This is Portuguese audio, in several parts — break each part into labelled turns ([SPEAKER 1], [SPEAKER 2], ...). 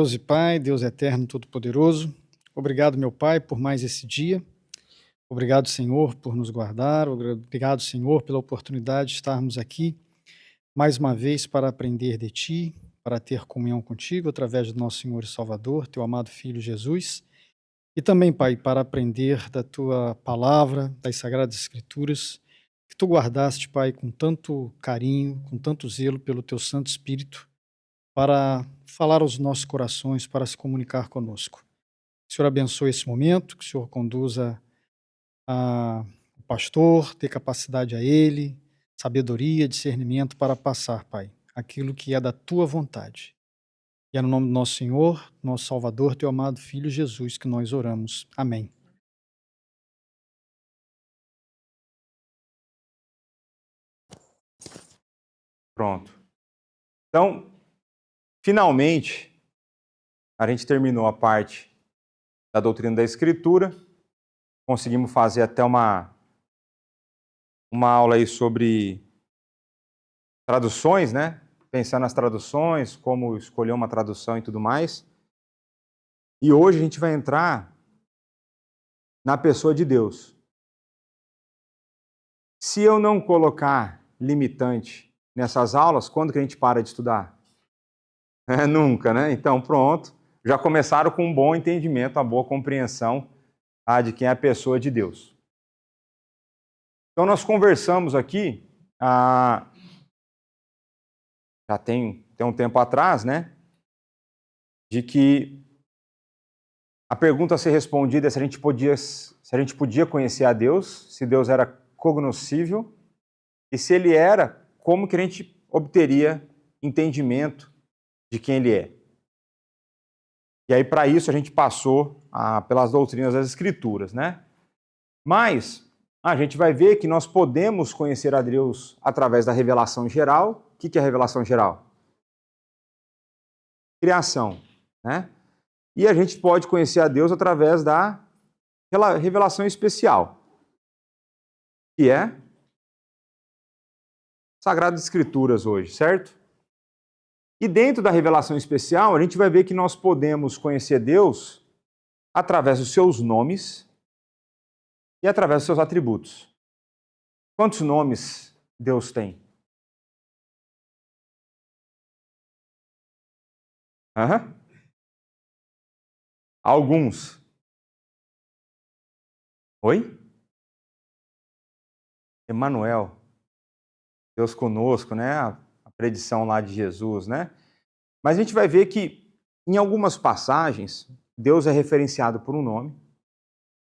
[SPEAKER 1] Deus e Pai, Deus eterno, todo-poderoso, obrigado, meu Pai, por mais esse dia. Obrigado, Senhor, por nos guardar. Obrigado, Senhor, pela oportunidade de estarmos aqui mais uma vez para aprender de Ti, para ter comunhão contigo através do nosso Senhor e Salvador, Teu amado Filho Jesus. E também, Pai, para aprender da Tua palavra, das Sagradas Escrituras, que Tu guardaste, Pai, com tanto carinho, com tanto zelo pelo Teu Santo Espírito, para falar aos nossos corações, para se comunicar conosco. Que o Senhor abençoe esse momento, que o Senhor conduza o pastor, dê capacidade a ele, sabedoria, discernimento para passar, Pai, aquilo que é da Tua vontade. E é no nome do nosso Senhor, nosso Salvador, Teu amado Filho Jesus, que nós oramos. Amém.
[SPEAKER 2] Pronto. Então, finalmente, a gente terminou a parte da doutrina da Escritura. Conseguimos fazer até uma aula aí sobre traduções, né? Pensar nas traduções, como escolher uma tradução e tudo mais. E hoje a gente vai entrar na pessoa de Deus. Se eu não colocar limitante nessas aulas, quando que a gente para de estudar? Nunca, né? Então, pronto. Já começaram com um bom entendimento, uma boa compreensão de quem é a pessoa de Deus. Então, nós conversamos aqui, já tem um tempo atrás, né? De que a pergunta a ser respondida é se a gente podia conhecer a Deus, se Deus era cognoscível, e se Ele era, como que a gente obteria entendimento de quem Ele é. E aí, para isso, a gente passou pelas doutrinas das Escrituras, né? Mas a gente vai ver que nós podemos conhecer a Deus através da revelação geral. O que é a revelação geral? Criação, né? E a gente pode conhecer a Deus através da revelação especial, que é Sagradas Escrituras hoje, certo? E dentro da revelação especial, a gente vai ver que nós podemos conhecer Deus através dos seus nomes e através dos seus atributos. Quantos nomes Deus tem? Alguns. Oi? Emanuel. Deus conosco, né? A predição lá de Jesus, né? Mas a gente vai ver que em algumas passagens Deus é referenciado por um nome,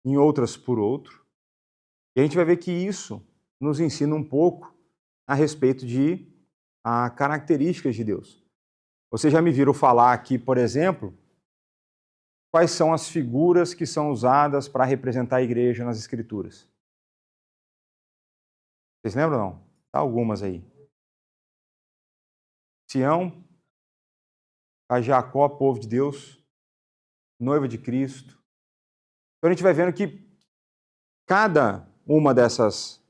[SPEAKER 2] em outras por outro. E a gente vai ver que isso nos ensina um pouco a respeito de características de Deus. Vocês já me viram falar aqui, por exemplo, quais são as figuras que são usadas para representar a igreja nas Escrituras? Vocês lembram ou não? Tá algumas aí. Sião, a Jacó, povo de Deus, noiva de Cristo. Então a gente vai vendo que cada uma dessas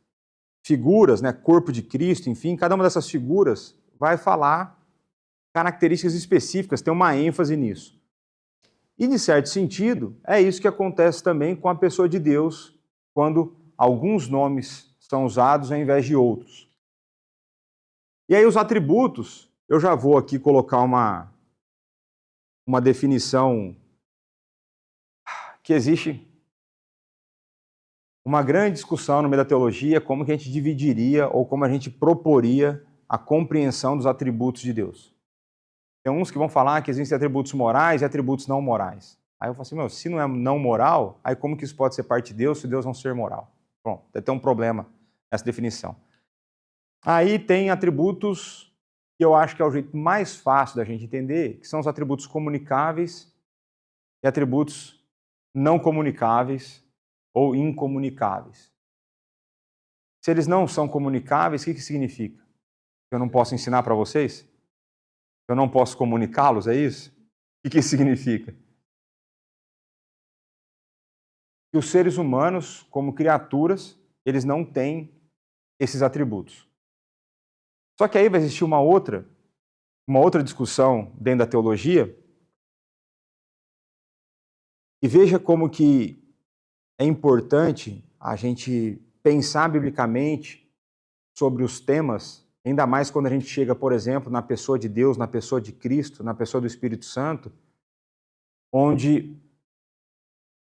[SPEAKER 2] figuras, né, corpo de Cristo, enfim, cada uma dessas figuras vai falar características específicas, tem uma ênfase nisso. E, de certo sentido, é isso que acontece também com a pessoa de Deus, quando alguns nomes são usados ao invés de outros. E aí os atributos, eu já vou aqui colocar uma definição que existe uma grande discussão no meio da teologia, como que a gente dividiria ou como a gente proporia a compreensão dos atributos de Deus. Tem uns que vão falar que existem atributos morais e atributos não morais. Aí eu falo assim, se não é não moral, aí como que isso pode ser parte de Deus se Deus não ser moral? Bom, deve ter um problema essa definição. Aí tem atributos que eu acho que é o jeito mais fácil da gente entender, que são os atributos comunicáveis e atributos não comunicáveis ou incomunicáveis. Se eles não são comunicáveis, o que significa? Eu não posso ensinar para vocês? Eu não posso comunicá-los, é isso? O que isso significa? Que os seres humanos, como criaturas, eles não têm esses atributos. Só que aí vai existir uma outra discussão dentro da teologia, E veja como que é importante a gente pensar biblicamente sobre os temas, ainda mais quando a gente chega, por exemplo, na pessoa de Deus, na pessoa de Cristo, na pessoa do Espírito Santo, onde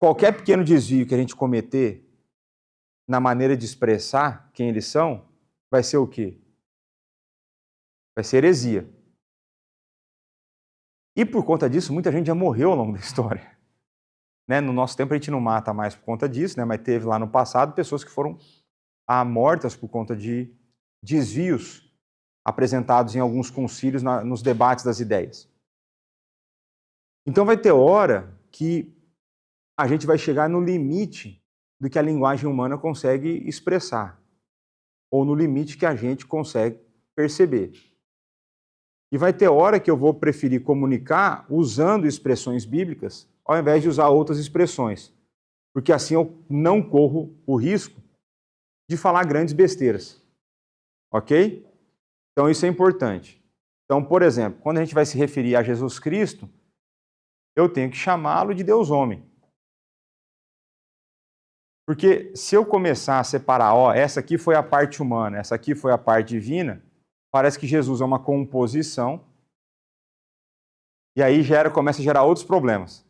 [SPEAKER 2] qualquer pequeno desvio que a gente cometer na maneira de expressar quem eles são, vai ser o quê? Vai ser heresia. E por conta disso, muita gente já morreu ao longo da história. Né? No nosso tempo a gente não mata mais por conta disso, né? Mas teve lá no passado pessoas que foram mortas por conta de desvios apresentados em alguns concílios nos debates das ideias. Então vai ter hora que a gente vai chegar no limite do que a linguagem humana consegue expressar, ou no limite que a gente consegue perceber. E vai ter hora que eu vou preferir comunicar usando expressões bíblicas, ao invés de usar outras expressões, porque assim eu não corro o risco de falar grandes besteiras. Ok? Então isso é importante. Então, por exemplo, quando a gente vai se referir a Jesus Cristo, eu tenho que chamá-lo de Deus homem. Porque se eu começar a separar, essa aqui foi a parte humana, essa aqui foi a parte divina, parece que Jesus é uma composição, e aí começa a gerar outros problemas.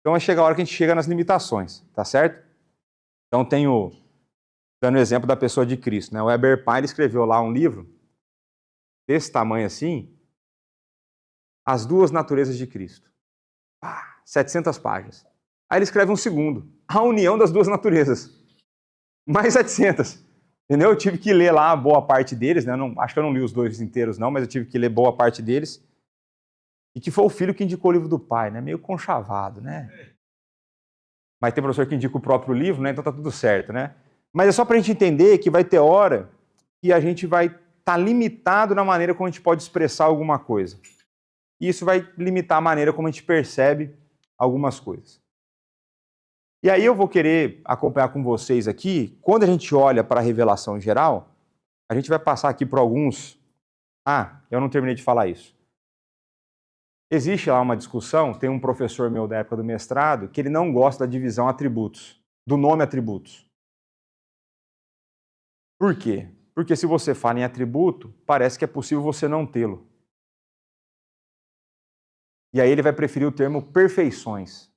[SPEAKER 2] Então vai chegar a hora que a gente chega nas limitações, tá certo? Então dando o exemplo da pessoa de Cristo, né? O Heber Pyle escreveu lá um livro, desse tamanho assim, As Duas Naturezas de Cristo. 700 páginas. Aí ele escreve um segundo, A União das Duas Naturezas. Mais 700. Entendeu? Eu tive que ler lá boa parte deles, né? Acho que eu não li os dois inteiros não, mas eu tive que ler boa parte deles. E que foi o filho que indicou o livro do pai, né? Meio conchavado, né? Mas tem professor que indica o próprio livro, né? Então tá tudo certo, né? Mas é só pra gente entender que vai ter hora que a gente vai estar limitado na maneira como a gente pode expressar alguma coisa. E isso vai limitar a maneira como a gente percebe algumas coisas. E aí eu vou querer acompanhar com vocês aqui, quando a gente olha para a revelação geral, a gente vai passar aqui por alguns... eu não terminei de falar isso. Existe lá uma discussão, tem um professor meu da época do mestrado, que ele não gosta da divisão atributos, do nome atributos. Por quê? Porque se você fala em atributo, parece que é possível você não tê-lo. E aí ele vai preferir o termo perfeições.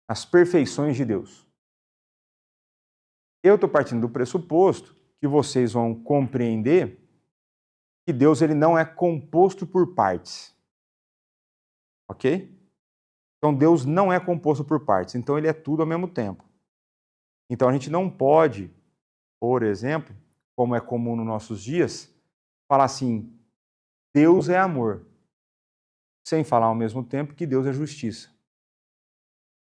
[SPEAKER 2] As perfeições de Deus. Eu estou partindo do pressuposto que vocês vão compreender que Deus ele não é composto por partes. Ok? Então Deus não é composto por partes, então ele é tudo ao mesmo tempo. Então a gente não pode, por exemplo, como é comum nos nossos dias, falar assim, Deus é amor, sem falar ao mesmo tempo que Deus é justiça.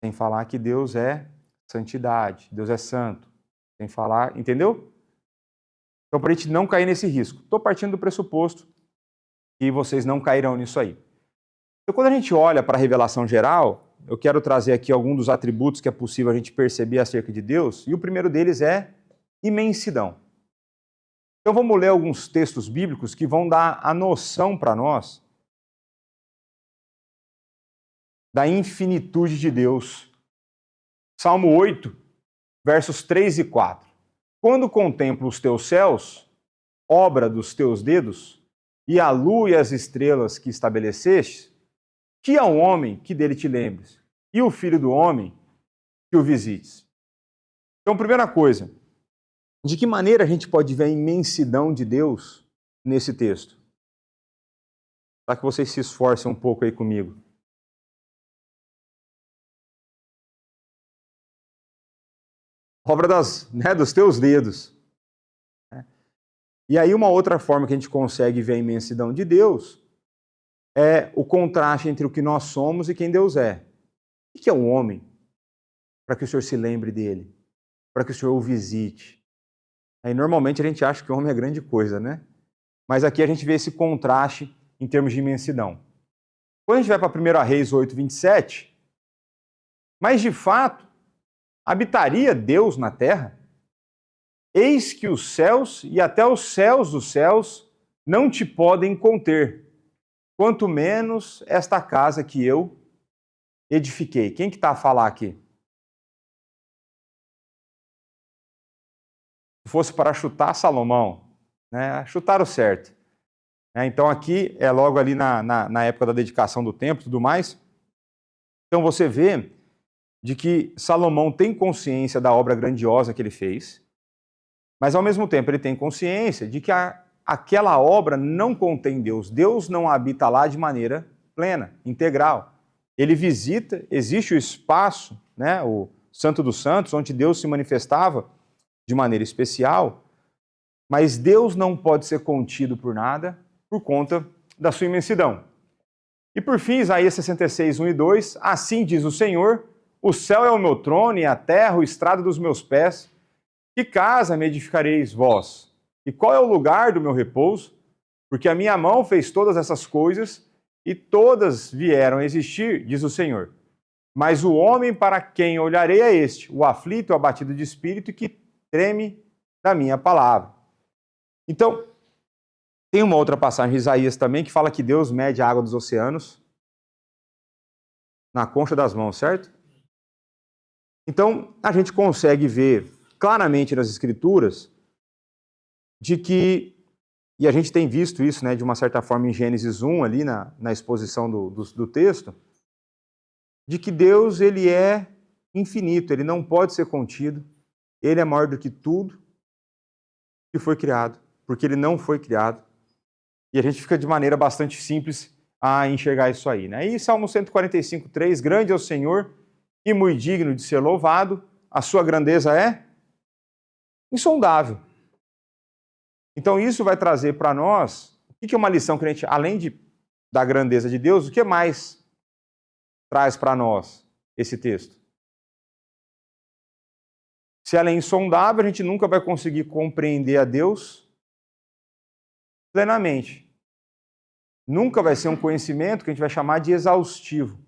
[SPEAKER 2] Sem falar que Deus é santidade, Deus é santo. Sem falar, entendeu? Então, para a gente não cair nesse risco. Estou partindo do pressuposto que vocês não cairão nisso aí. Então, quando a gente olha para a revelação geral, eu quero trazer aqui alguns dos atributos que é possível a gente perceber acerca de Deus, e o primeiro deles é imensidão. Então, vamos ler alguns textos bíblicos que vão dar a noção para nós da infinitude de Deus. Salmo 8, versos 3 e 4. Quando contemplo os teus céus, obra dos teus dedos, e a lua e as estrelas que estabeleceste, que é um homem que dele te lembres, e o filho do homem que o visites. Então, primeira coisa, de que maneira a gente pode ver a imensidão de Deus nesse texto? Para que vocês se esforcem um pouco aí comigo. Obra dos teus dedos. E aí uma outra forma que a gente consegue ver a imensidão de Deus é o contraste entre o que nós somos e quem Deus é. O que é um homem? Para que o Senhor se lembre dele. Para que o Senhor o visite. Aí normalmente a gente acha que o homem é grande coisa, né? Mas aqui a gente vê esse contraste em termos de imensidão. Quando a gente vai para 1 Reis 8, 27, mas de fato, habitaria Deus na terra? Eis que os céus e até os céus dos céus não te podem conter, quanto menos esta casa que eu edifiquei. Quem que está a falar aqui? Se fosse para chutar Salomão, né? Chutaram certo. Então aqui é logo ali na época da dedicação do templo e tudo mais. Então você vê de que Salomão tem consciência da obra grandiosa que ele fez, mas ao mesmo tempo ele tem consciência de que aquela obra não contém Deus. Deus não habita lá de maneira plena, integral. Ele visita, existe o espaço, né, o Santo dos Santos, onde Deus se manifestava de maneira especial, mas Deus não pode ser contido por nada por conta da sua imensidão. E por fim, Isaías 66, 1 e 2, assim diz o Senhor, o céu é o meu trono e a terra o estrado dos meus pés. Que casa me edificareis vós? E qual é o lugar do meu repouso? Porque a minha mão fez todas essas coisas e todas vieram a existir, diz o Senhor. Mas o homem para quem olharei é este, o aflito, o abatido de espírito, que treme da minha palavra. Então, tem uma outra passagem de Isaías também que fala que Deus mede a água dos oceanos na concha das mãos, certo? Então, a gente consegue ver claramente nas Escrituras de que, e a gente tem visto isso, né, de uma certa forma em Gênesis 1, ali na exposição do texto, de que Deus ele é infinito, ele não pode ser contido, ele é maior do que tudo que foi criado, porque ele não foi criado. E a gente fica de maneira bastante simples a enxergar isso aí, né? E Salmo 145, 3, grande é o Senhor e muito digno de ser louvado, a sua grandeza é insondável. Então isso vai trazer para nós, o que é uma lição que a gente, além da grandeza de Deus, o que mais traz para nós esse texto? Se ela é insondável, a gente nunca vai conseguir compreender a Deus plenamente. Nunca vai ser um conhecimento que a gente vai chamar de exaustivo.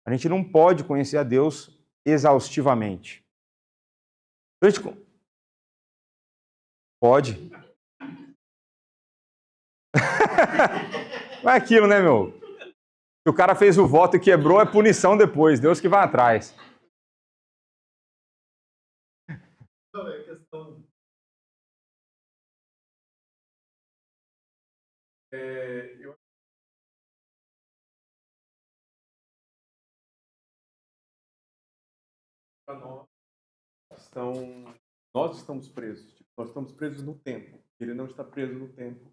[SPEAKER 2] A gente não pode conhecer a Deus exaustivamente. A gente pode. Não é aquilo, né, meu? Se o cara fez o voto e quebrou, é punição depois. Deus que vai atrás.
[SPEAKER 3] Não, é questão. Para nós estamos presos. Tipo, nós estamos presos no tempo. Ele não está preso no tempo.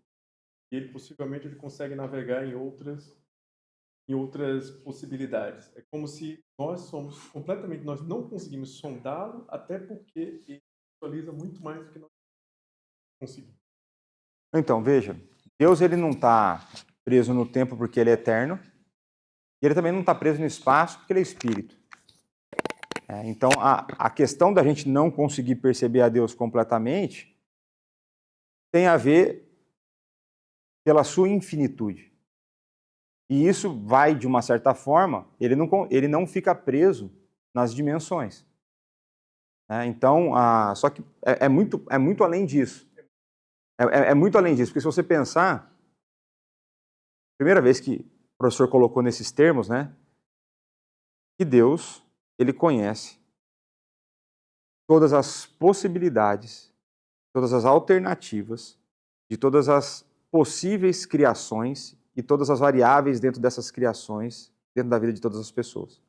[SPEAKER 3] E ele possivelmente ele consegue navegar em outras possibilidades. É como se nós somos completamente, nós não conseguimos sondá-lo, até porque ele visualiza muito mais do que nós conseguimos.
[SPEAKER 2] Então, veja, Deus ele não está preso no tempo porque ele é eterno, e ele também não está preso no espaço porque ele é espírito. Então, a questão da gente não conseguir perceber a Deus completamente tem a ver pela sua infinitude. E isso vai, de uma certa forma, ele não fica preso nas dimensões. Então, só que é muito além disso. É muito além disso, porque se você pensar, primeira vez que o professor colocou nesses termos, né, que Deus, ele conhece todas as possibilidades, todas as alternativas, de todas as possíveis criações e todas as variáveis dentro dessas criações, dentro da vida de todas as pessoas.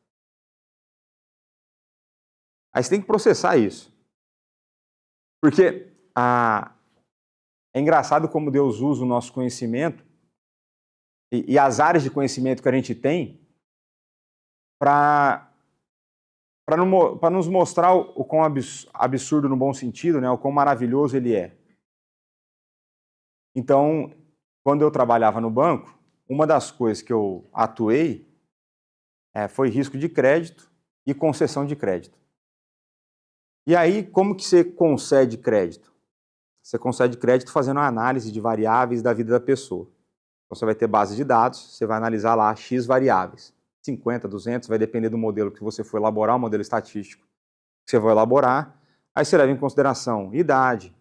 [SPEAKER 2] Aí você tem que processar isso. Porque é engraçado como Deus usa o nosso conhecimento e as áreas de conhecimento que a gente tem para nos mostrar o quão absurdo no bom sentido, né, o quão maravilhoso ele é. Então, quando eu trabalhava no banco, uma das coisas que eu atuei foi risco de crédito e concessão de crédito. E aí, como que você concede crédito? Você concede crédito fazendo uma análise de variáveis da vida da pessoa. Então, você vai ter base de dados, você vai analisar lá X variáveis. 50, 200, vai depender do modelo que você for elaborar, o modelo estatístico que você vai elaborar. Aí você leva em consideração idade,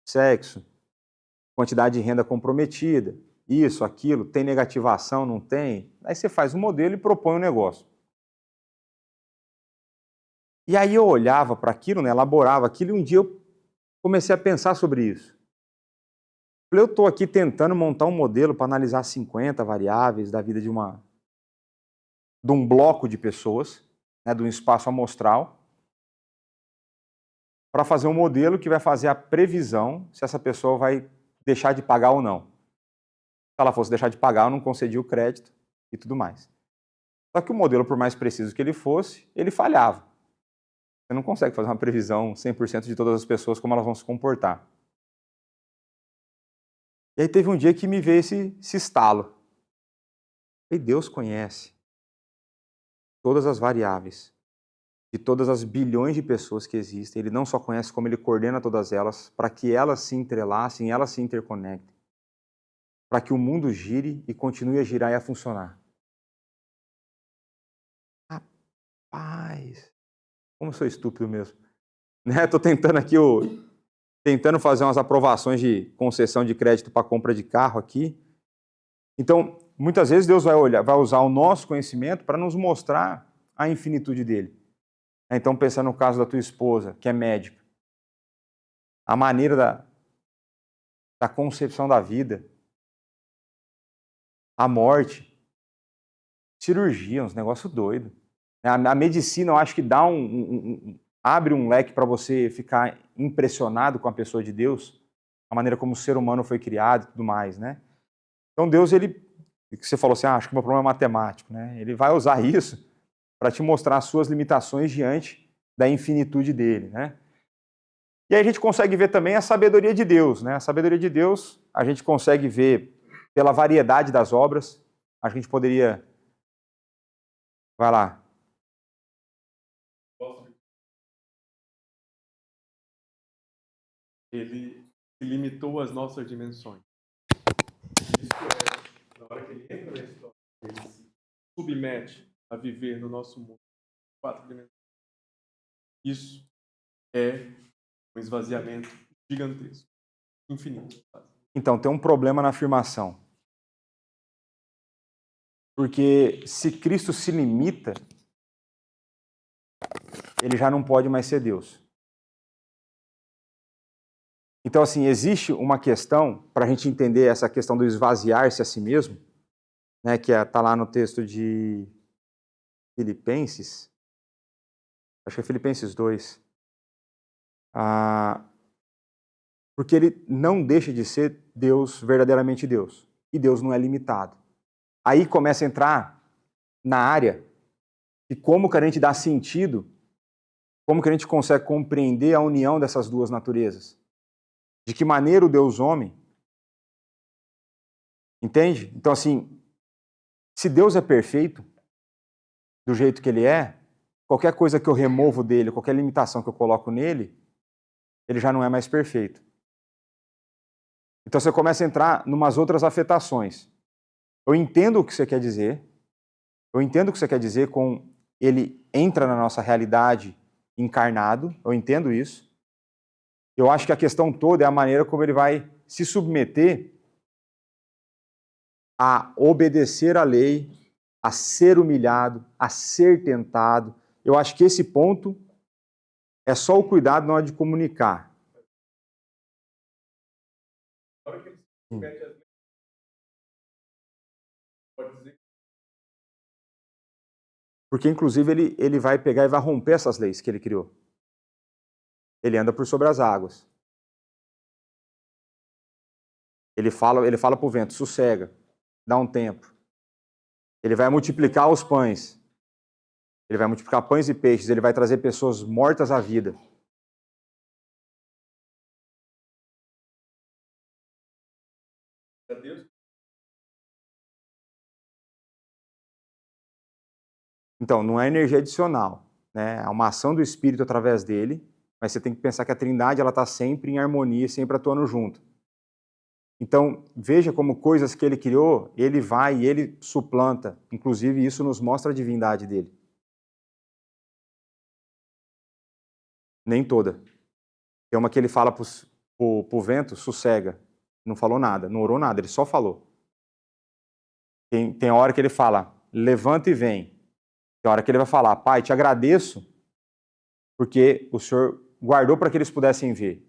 [SPEAKER 2] sexo, quantidade de renda comprometida, isso, aquilo, tem negativação, não tem? Aí você faz um modelo e propõe um negócio. E aí eu olhava para aquilo, né, elaborava aquilo, e um dia eu comecei a pensar sobre isso. Eu estou aqui tentando montar um modelo para analisar 50 variáveis da vida de um bloco de pessoas, né, de um espaço amostral, para fazer um modelo que vai fazer a previsão se essa pessoa vai deixar de pagar ou não. Se ela fosse deixar de pagar, eu não concedia o crédito e tudo mais. Só que o modelo, por mais preciso que ele fosse, ele falhava. Você não consegue fazer uma previsão 100% de todas as pessoas como elas vão se comportar. E aí teve um dia que me veio esse estalo. E Deus conhece todas as variáveis de todas as bilhões de pessoas que existem. Ele não só conhece, como ele coordena todas elas para que elas se entrelacem, elas se interconectem, para que o mundo gire e continue a girar e a funcionar. Rapaz, como eu sou estúpido mesmo. Estou tentando aqui, tentando fazer umas aprovações de concessão de crédito para compra de carro aqui. Então, muitas vezes Deus vai usar o nosso conhecimento para nos mostrar a infinitude dele. Então, pensando no caso da tua esposa, que é médica, a maneira da concepção da vida, a morte, cirurgia, uns negócios doidos. A medicina, eu acho que dá abre um leque para você ficar impressionado com a pessoa de Deus, a maneira como o ser humano foi criado e tudo mais, né? Então Deus, que você falou assim, acho que o meu problema é matemático, né? Ele vai usar isso para te mostrar as suas limitações diante da infinitude dele, né? E aí a gente consegue ver também a sabedoria de Deus, né? A sabedoria de Deus a gente consegue ver pela variedade das obras. Acho que a gente poderia... Vai lá.
[SPEAKER 3] Ele se limitou às nossas dimensões. Isso é, na hora que ele entra na história, ele se submete a viver no nosso mundo 4 dimensões. Isso é um esvaziamento gigantesco, infinito.
[SPEAKER 2] Então, tem um problema na afirmação. Porque se Cristo se limita, ele já não pode mais ser Deus. Então, assim, existe uma questão, para a gente entender essa questão do esvaziar-se a si mesmo, né, que está lá no texto de Filipenses, acho que é Filipenses 2, porque ele não deixa de ser Deus, verdadeiramente Deus, e Deus não é limitado. Aí começa a entrar na área de como que a gente dá sentido, como que a gente consegue compreender a união dessas duas naturezas. De que maneira o Deus homem, entende? Então, assim, se Deus é perfeito, do jeito que ele é, qualquer coisa que eu removo dele, qualquer limitação que eu coloco nele, ele já não é mais perfeito. Então você começa a entrar em umas outras afetações. Eu entendo o que você quer dizer, eu entendo o que você quer dizer com ele entra na nossa realidade encarnado, eu entendo isso. Eu acho que a questão toda é a maneira como ele vai se submeter a obedecer à lei, a ser humilhado, a ser tentado. Eu acho que esse ponto é só o cuidado na hora de comunicar.
[SPEAKER 3] Na hora que ele se submete às leis, pode dizer.
[SPEAKER 2] Porque, inclusive, ele vai pegar e vai romper essas leis que ele criou. Ele anda por sobre as águas. Ele fala para o vento, sossega, dá um tempo. Ele vai multiplicar os pães. Ele vai multiplicar pães e peixes. Ele vai trazer pessoas mortas à vida. Então, não é energia adicional, né? É uma ação do Espírito através dele, mas você tem que pensar que a Trindade ela está sempre em harmonia, sempre atuando junto. Então, veja como coisas que ele criou, ele vai e ele suplanta. Inclusive, isso nos mostra a divindade dele. Nem toda. Tem uma que ele fala pro vento, sossega. Não falou nada, não orou nada, ele só falou. Tem hora que ele fala, levanta e vem. Tem hora que ele vai falar, Pai, te agradeço porque o Senhor guardou para que eles pudessem ver.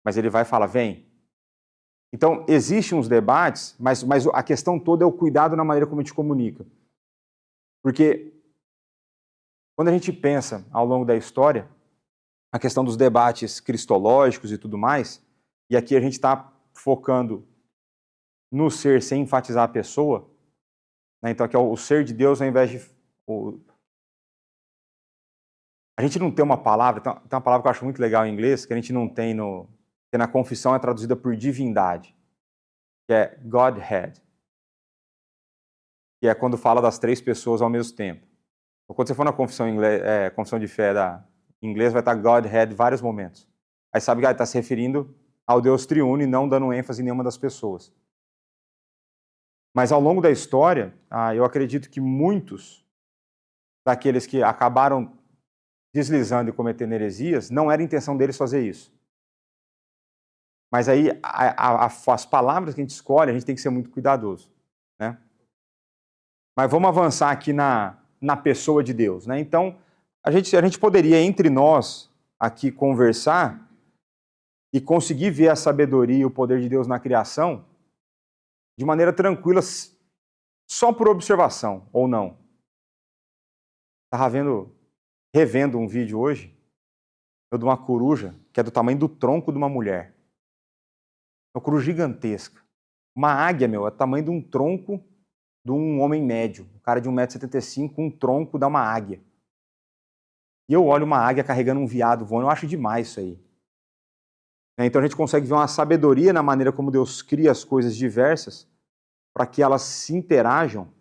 [SPEAKER 2] Mas ele vai falar, vem. Então, existem uns debates, mas a questão toda é o cuidado na maneira como a gente comunica. Porque quando a gente pensa ao longo da história, a questão dos debates cristológicos e tudo mais, e aqui a gente está focando no ser sem enfatizar a pessoa, né? Então aqui é o ser de Deus ao invés de... A gente não tem uma palavra, tem uma palavra que eu acho muito legal em inglês, que a gente não tem que na confissão é traduzida por divindade, que é Godhead, que é quando fala das 3 pessoas ao mesmo tempo. Então, quando você for na confissão, confissão de fé em inglês, vai estar Godhead em vários momentos. Aí sabe que está se referindo ao Deus triuno e não dando ênfase em nenhuma das pessoas. Mas ao longo da história, eu acredito que muitos daqueles que acabaram deslizando e cometendo heresias, não era a intenção deles fazer isso. Mas aí, as palavras que a gente escolhe, a gente tem que ser muito cuidadoso, né? Mas vamos avançar aqui na pessoa de Deus, né? Então, a gente poderia, entre nós, aqui conversar e conseguir ver a sabedoria e o poder de Deus na criação de maneira tranquila, só por observação, ou não. Estava revendo um vídeo hoje de uma coruja que é do tamanho do tronco de uma mulher. Uma coruja gigantesca. Uma águia, é do tamanho de um tronco de um homem médio. Um cara de 1,75 m com um tronco da uma águia. E eu olho uma águia carregando um veado voando, eu acho demais isso aí. Então a gente consegue ver uma sabedoria na maneira como Deus cria as coisas diversas para que elas se interajam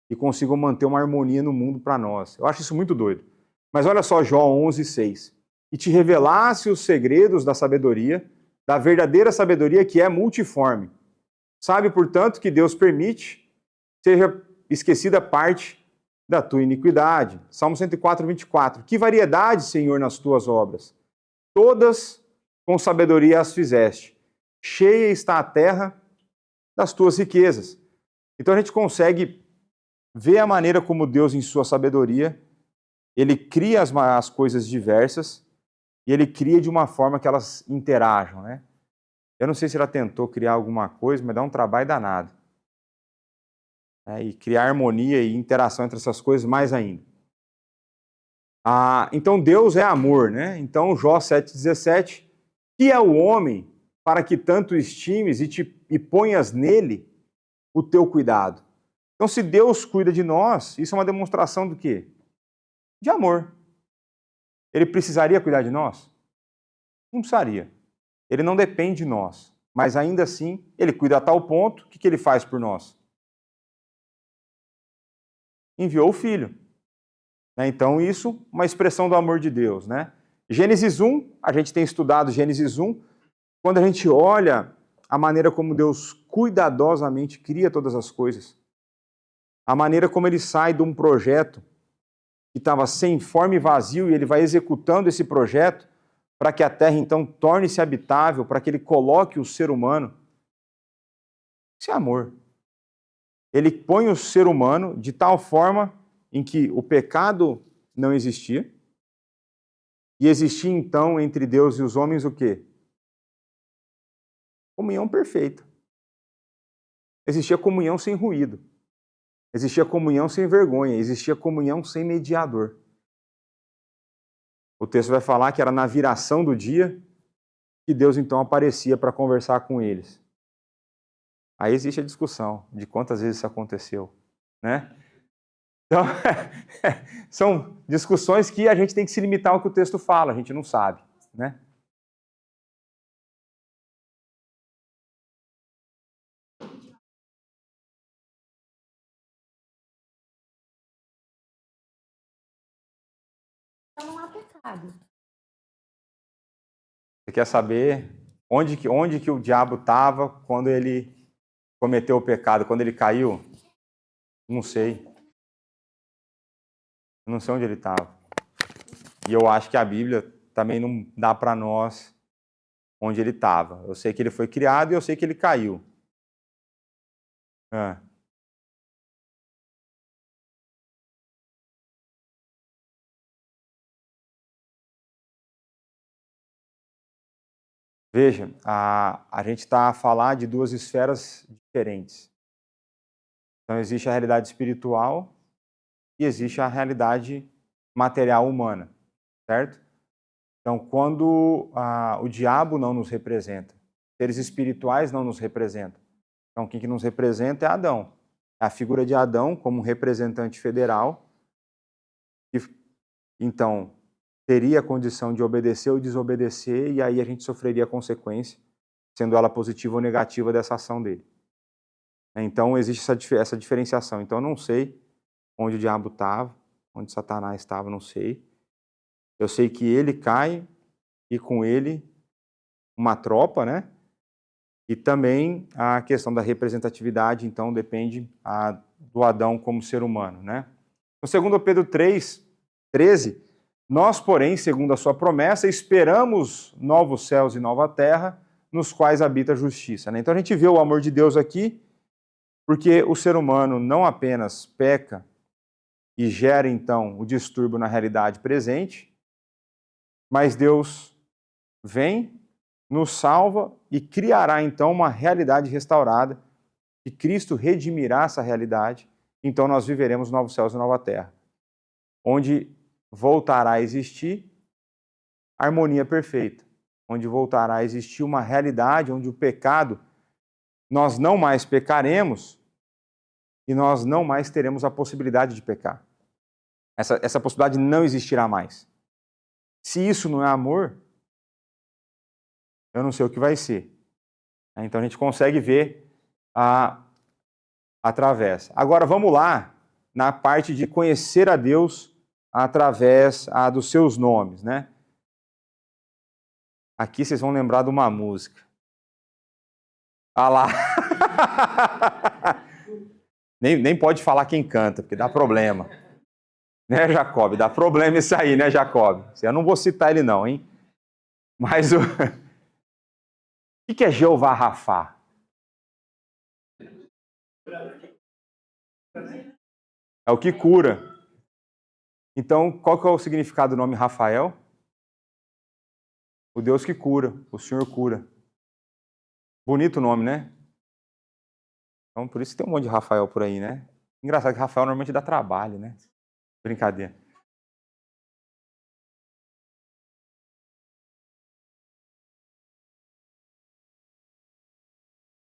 [SPEAKER 2] e consigam manter uma harmonia no mundo para nós. Eu acho isso muito doido. Mas olha só Jó 11:6. E te revelasse os segredos da sabedoria, da verdadeira sabedoria que é multiforme. Sabe, portanto, que Deus permite seja esquecida parte da tua iniquidade. Salmo 104:24. Que variedade, Senhor, nas tuas obras. Todas com sabedoria as fizeste. Cheia está a terra das tuas riquezas. Então a gente consegue ver a maneira como Deus, em sua sabedoria, ele cria as coisas diversas e ele cria de uma forma que elas interajam, né? Eu não sei se ela tentou criar alguma coisa, mas dá um trabalho danado. E criar harmonia e interação entre essas coisas mais ainda. Então Deus é amor, né? Então Jó 7,17, que é o homem para que tanto estimes e ponhas nele o teu cuidado. Então se Deus cuida de nós, isso é uma demonstração do quê? De amor. Ele precisaria cuidar de nós? Não precisaria. Ele não depende de nós. Mas ainda assim, ele cuida a tal ponto, o que ele faz por nós? Enviou o Filho. Então isso, uma expressão do amor de Deus, né? Gênesis 1, a gente tem estudado Gênesis 1, quando a gente olha a maneira como Deus cuidadosamente cria todas as coisas, a maneira como ele sai de um projeto que estava sem forma e vazio e ele vai executando esse projeto para que a terra então torne-se habitável, para que ele coloque o ser humano. Isso é amor. Ele põe o ser humano de tal forma em que o pecado não existia e existia então entre Deus e os homens o quê? Comunhão perfeita. Existia comunhão sem ruído. Existia comunhão sem vergonha. Existia comunhão sem mediador. O texto vai falar que era na viração do dia que Deus então aparecia para conversar com eles. Aí existe a discussão de quantas vezes isso aconteceu, né? Então, são discussões que a gente tem que se limitar ao que o texto fala, a gente não sabe, né?
[SPEAKER 4] Então não há pecado.
[SPEAKER 2] Você quer saber onde que o diabo estava quando ele cometeu o pecado, quando ele caiu? Não sei. Eu não sei onde ele estava. E eu acho que a Bíblia também não dá para nós onde ele estava. Eu sei que ele foi criado e eu sei que ele caiu. Veja, a gente está a falar de duas esferas diferentes. Então, existe a realidade espiritual e existe a realidade material humana, certo? Então, quando o diabo não nos representa, seres espirituais não nos representam. Então, quem que nos representa é Adão. A figura de Adão como representante federal, que, então, teria a condição de obedecer ou desobedecer, e aí a gente sofreria a consequência, sendo ela positiva ou negativa dessa ação dele. Então, existe essa diferenciação. Então, eu não sei onde o diabo estava, onde Satanás estava, não sei. Eu sei que ele cai e com ele uma tropa, né? E também a questão da representatividade, então, depende do Adão como ser humano, né? No 2 Pedro 3:13, nós, porém, segundo a sua promessa, esperamos novos céus e nova terra, nos quais habita a justiça, né? Então, a gente vê o amor de Deus aqui, porque o ser humano não apenas peca e gera, então, o distúrbio na realidade presente, mas Deus vem, nos salva e criará, então, uma realidade restaurada, e Cristo redimirá essa realidade, então nós viveremos novos céus e nova terra, onde voltará a existir harmonia perfeita, onde voltará a existir uma realidade onde o pecado, nós não mais pecaremos e nós não mais teremos a possibilidade de pecar. Essa possibilidade não existirá mais. Se isso não é amor, eu não sei o que vai ser. Então a gente consegue ver através. Agora vamos lá na parte de conhecer a Deus através dos seus nomes, né? Aqui vocês vão lembrar de uma música. Ah lá. nem pode falar quem canta, porque dá problema. Né, Jacob? Dá problema isso aí, né, Jacob? Eu não vou citar ele não, hein? Mas o que é Jeová Rafá? É o que cura. Então, qual que é o significado do nome Rafael? O Deus que cura, o Senhor cura. Bonito o nome, né? Então, por isso tem um monte de Rafael por aí, né? Engraçado que Rafael normalmente dá trabalho, né? Brincadeira.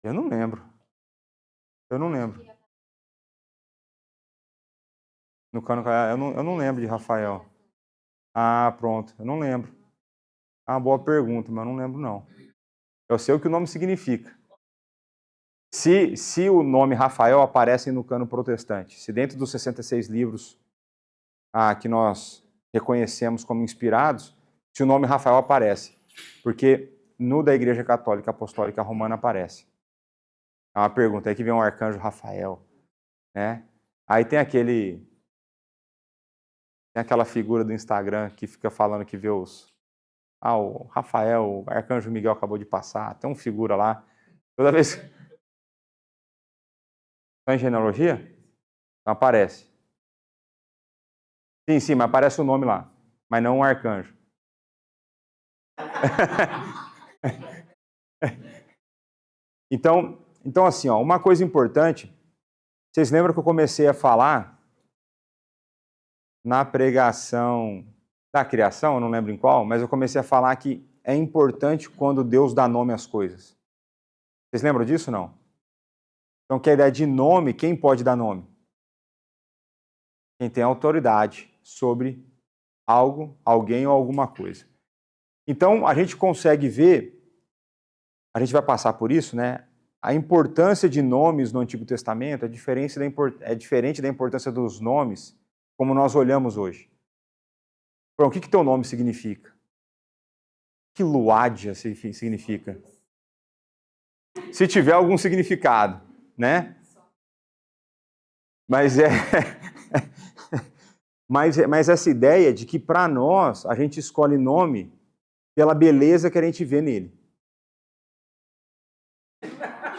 [SPEAKER 2] Eu não lembro. No cano, eu não lembro de Rafael. Ah, pronto. Eu não lembro. Ah, boa pergunta, mas eu não lembro, não. Eu sei o que o nome significa. Se o nome Rafael aparece no cano protestante, se dentro dos 66 livros que nós reconhecemos como inspirados, se o nome Rafael aparece, porque no da Igreja Católica Apostólica Romana aparece. É uma pergunta, aí que vem um arcanjo Rafael, né? Aí tem aquela figura do Instagram que fica falando que vê o Rafael, o arcanjo Miguel acabou de passar, tem uma figura lá, toda vez... Está em genealogia? Não aparece. Sim, mas aparece o nome lá, mas não um arcanjo. Então assim, uma coisa importante, vocês lembram que eu comecei a falar na pregação da criação, eu não lembro em qual, mas eu comecei a falar que é importante quando Deus dá nome às coisas. Vocês lembram disso, não? Então, que a ideia de nome, quem pode dar nome? Quem tem autoridade sobre algo, alguém ou alguma coisa. Então, a gente consegue ver, a gente vai passar por isso, né? A importância de nomes no Antigo Testamento é diferente da importância dos nomes como nós olhamos hoje. Bom, o que teu nome significa? O que Luádia significa? Se tiver algum significado, né? Mas mas essa ideia de que para nós a gente escolhe nome pela beleza que a gente vê nele.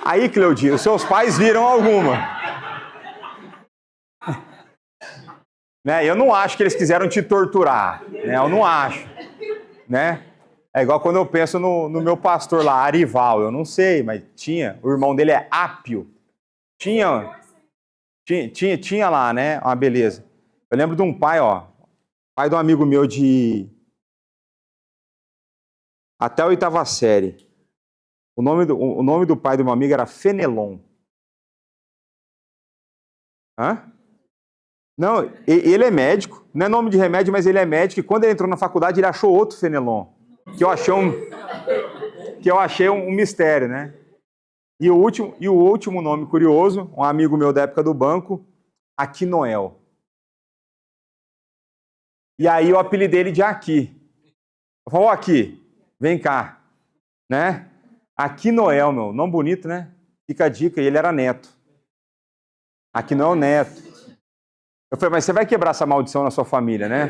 [SPEAKER 2] Aí, Cleudinho, os seus pais viram alguma. Né? Eu não acho que eles quiseram te torturar. Né? Eu não acho. Né? É igual quando eu penso no meu pastor lá, Arival. Eu não sei, mas tinha. O irmão dele é Ápio. Tinha lá, né? Uma beleza. Eu lembro de um pai, ó. Pai de um amigo meu até a 8ª série. O nome do pai de uma amiga era Fenelon. Hã? Não, ele é médico. Não é nome de remédio, mas ele é médico. E quando ele entrou na faculdade, ele achou outro Fenelon. Que eu achei um mistério, né? E o último nome curioso, um amigo meu da época do banco, Aquinoel. E aí eu apelidei ele de Aqui. Eu falo, ó, Aqui, vem cá, né? Aquinoel, meu, nome bonito, né? Fica a dica, e ele era neto. Aquinoel neto. Eu falei, mas você vai quebrar essa maldição na sua família, né?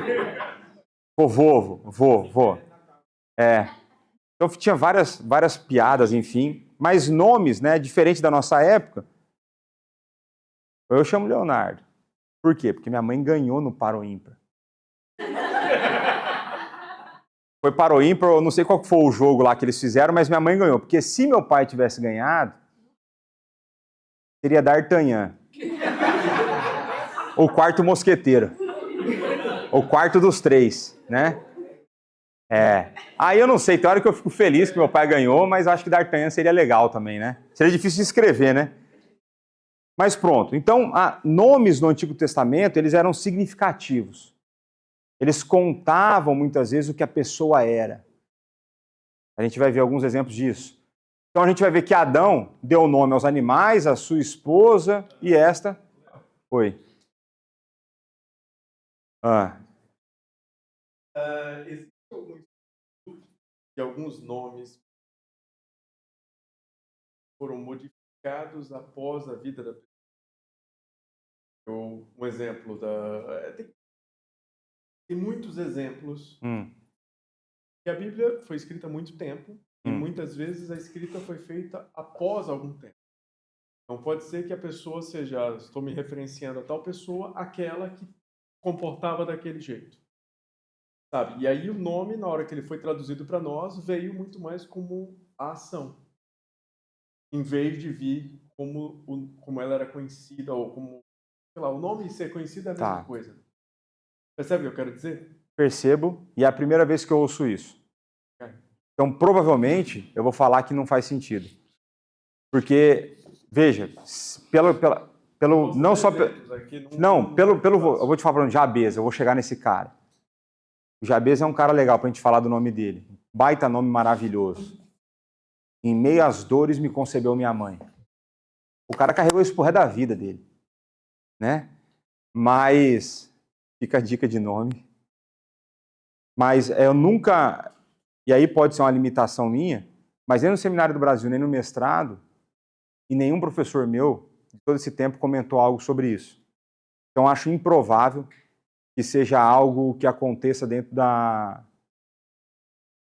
[SPEAKER 2] Vou. É. Então tinha várias piadas, enfim. Mas nomes, né, diferente da nossa época. Eu chamo Leonardo. Por quê? Porque minha mãe ganhou no Paro Ímpar. Foi Paro Ímpar, eu não sei qual foi o jogo lá que eles fizeram, mas minha mãe ganhou. Porque se meu pai tivesse ganhado, seria D'Artagnan. O quarto mosqueteiro. O quarto dos 3, né? É. Aí eu não sei, tem hora que eu fico feliz que meu pai ganhou, mas acho que D'Artagnan seria legal também, né? Seria difícil de escrever, né? Mas pronto. Então, nomes no Antigo Testamento, eles eram significativos. Eles contavam muitas vezes o que a pessoa era. A gente vai ver alguns exemplos disso. Então a gente vai ver que Adão deu nome aos animais, à sua esposa, e esta foi.
[SPEAKER 3] Existem alguns nomes foram modificados após a vida da pessoa. Um exemplo tem muitos exemplos que a Bíblia foi escrita há muito tempo e muitas vezes a escrita foi feita após algum tempo. Então pode ser que a pessoa seja, estou me referenciando a tal pessoa, aquela que comportava daquele jeito. Sabe? E aí o nome, na hora que ele foi traduzido para nós, veio muito mais como a ação. Em vez de vir como ela era conhecida, ou como, sei lá, o nome ser conhecido é a mesma coisa. Percebe o que eu quero dizer?
[SPEAKER 2] Percebo, e é a primeira vez que eu ouço isso. Então, provavelmente, eu vou falar que não faz sentido. Porque, veja, não só... eu vou te falar falando de Jabez, eu vou chegar nesse cara. O Jabez é um cara legal pra gente falar do nome dele. Baita nome maravilhoso. Em meio às dores me concebeu minha mãe. O cara carregou isso pro resto da vida dele, né? Mas, fica a dica de nome. Mas eu nunca, e aí pode ser uma limitação minha, mas nem no Seminário do Brasil, nem no mestrado, e nenhum professor meu, de todo esse tempo, comentou algo sobre isso. Então acho improvável que seja algo que aconteça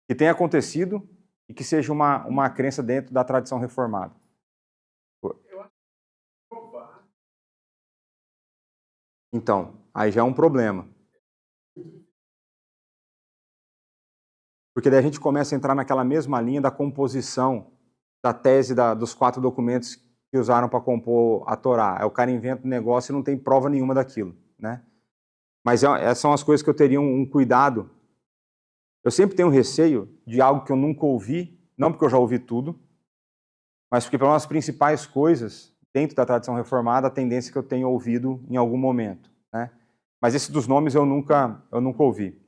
[SPEAKER 2] que tenha acontecido e que seja uma crença dentro da tradição reformada.
[SPEAKER 3] Eu acho provável.
[SPEAKER 2] Então, aí já é um problema. Porque daí a gente começa a entrar naquela mesma linha da composição da tese dos 4 documentos que usaram para compor a Torá. O cara inventa um negócio e não tem prova nenhuma daquilo, né? Mas essas são as coisas que eu teria um cuidado. Eu sempre tenho receio de algo que eu nunca ouvi, não porque eu já ouvi tudo, mas porque, pelas principais coisas, dentro da tradição reformada, a tendência que eu tenho ouvido em algum momento, né? Mas esse dos nomes eu nunca ouvi.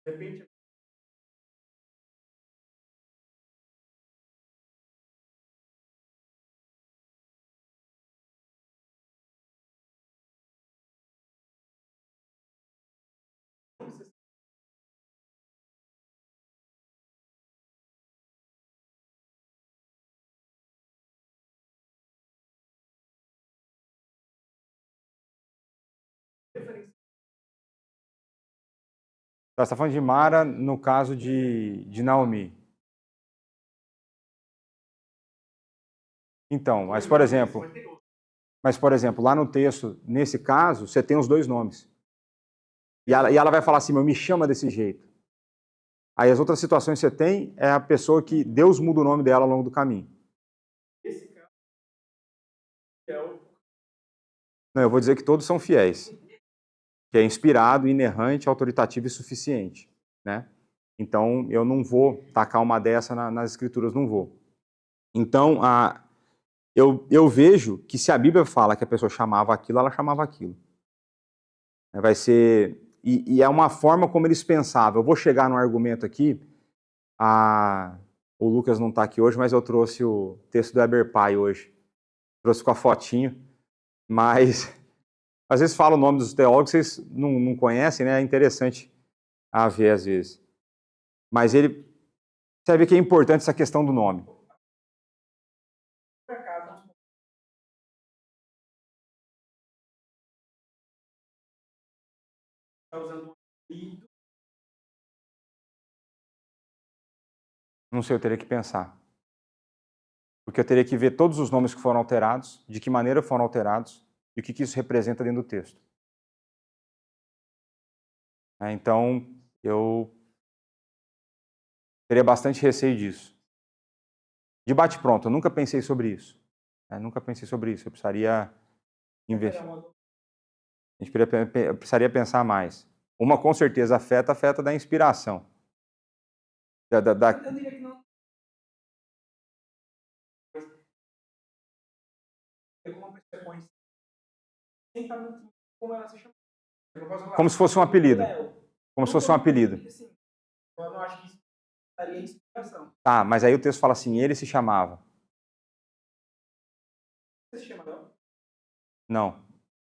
[SPEAKER 3] De repente,
[SPEAKER 2] Você está falando de Mara no caso de Naomi. Então, mas por exemplo, lá no texto, nesse caso, você tem os dois nomes. E ela vai falar assim, me chama desse jeito. Aí as outras situações que você tem é a pessoa que Deus muda o nome dela ao longo do caminho.
[SPEAKER 3] Esse caso é o...
[SPEAKER 2] Não, eu vou dizer que todos são fiéis. Que é inspirado, inerrante, autoritativo e suficiente, né? Então, eu não vou tacar uma dessa nas escrituras, não vou. Então, eu vejo que se a Bíblia fala que a pessoa chamava aquilo, ela chamava aquilo. Vai ser... E é uma forma como eles pensavam. Eu vou chegar no argumento aqui, o Lucas não está aqui hoje, mas eu trouxe o texto do Eberpai hoje. Trouxe com a fotinho, mas às vezes falo o nome dos teólogos, vocês não conhecem, né? É interessante a ver às vezes. Mas ele... Você vê que é importante essa questão do nome.
[SPEAKER 3] Por acaso, está usando um apelido.
[SPEAKER 2] Não sei, eu teria que pensar. Porque eu teria que ver todos os nomes que foram alterados, de que maneira foram alterados e o que isso representa dentro do texto. Então, eu teria bastante receio disso. De bate-pronto, eu nunca pensei sobre isso. Nunca pensei sobre isso. Eu precisaria investir. Eu precisaria pensar mais. Uma com certeza afeta da inspiração.
[SPEAKER 3] Eu diria que não. É como uma pessoa põe sem estar muito como ela se chama.
[SPEAKER 2] Como se fosse um apelido. Como se fosse um apelido.
[SPEAKER 3] Eu não acho que isso daria inspiração.
[SPEAKER 2] Tá, mas aí o texto fala assim, ele se chamava.
[SPEAKER 3] Você se chama não?
[SPEAKER 2] Não.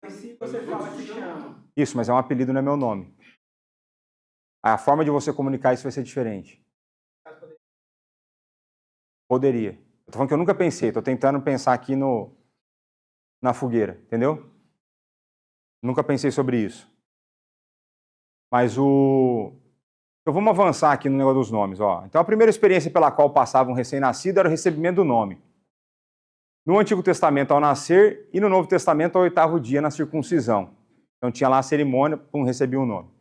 [SPEAKER 3] Mas se você fala que se chama.
[SPEAKER 2] Isso, mas é um apelido, não é meu nome. A forma de você comunicar isso vai ser diferente. Poderia. Eu tô falando que eu nunca pensei, tô tentando pensar aqui na fogueira, entendeu? Nunca pensei sobre isso. Mas então vamos avançar aqui no negócio dos nomes. Ó. Então a primeira experiência pela qual passava um recém-nascido era o recebimento do nome. No Antigo Testamento ao nascer e no Novo Testamento ao 8º dia na circuncisão. Então tinha lá a cerimônia, recebia um nome.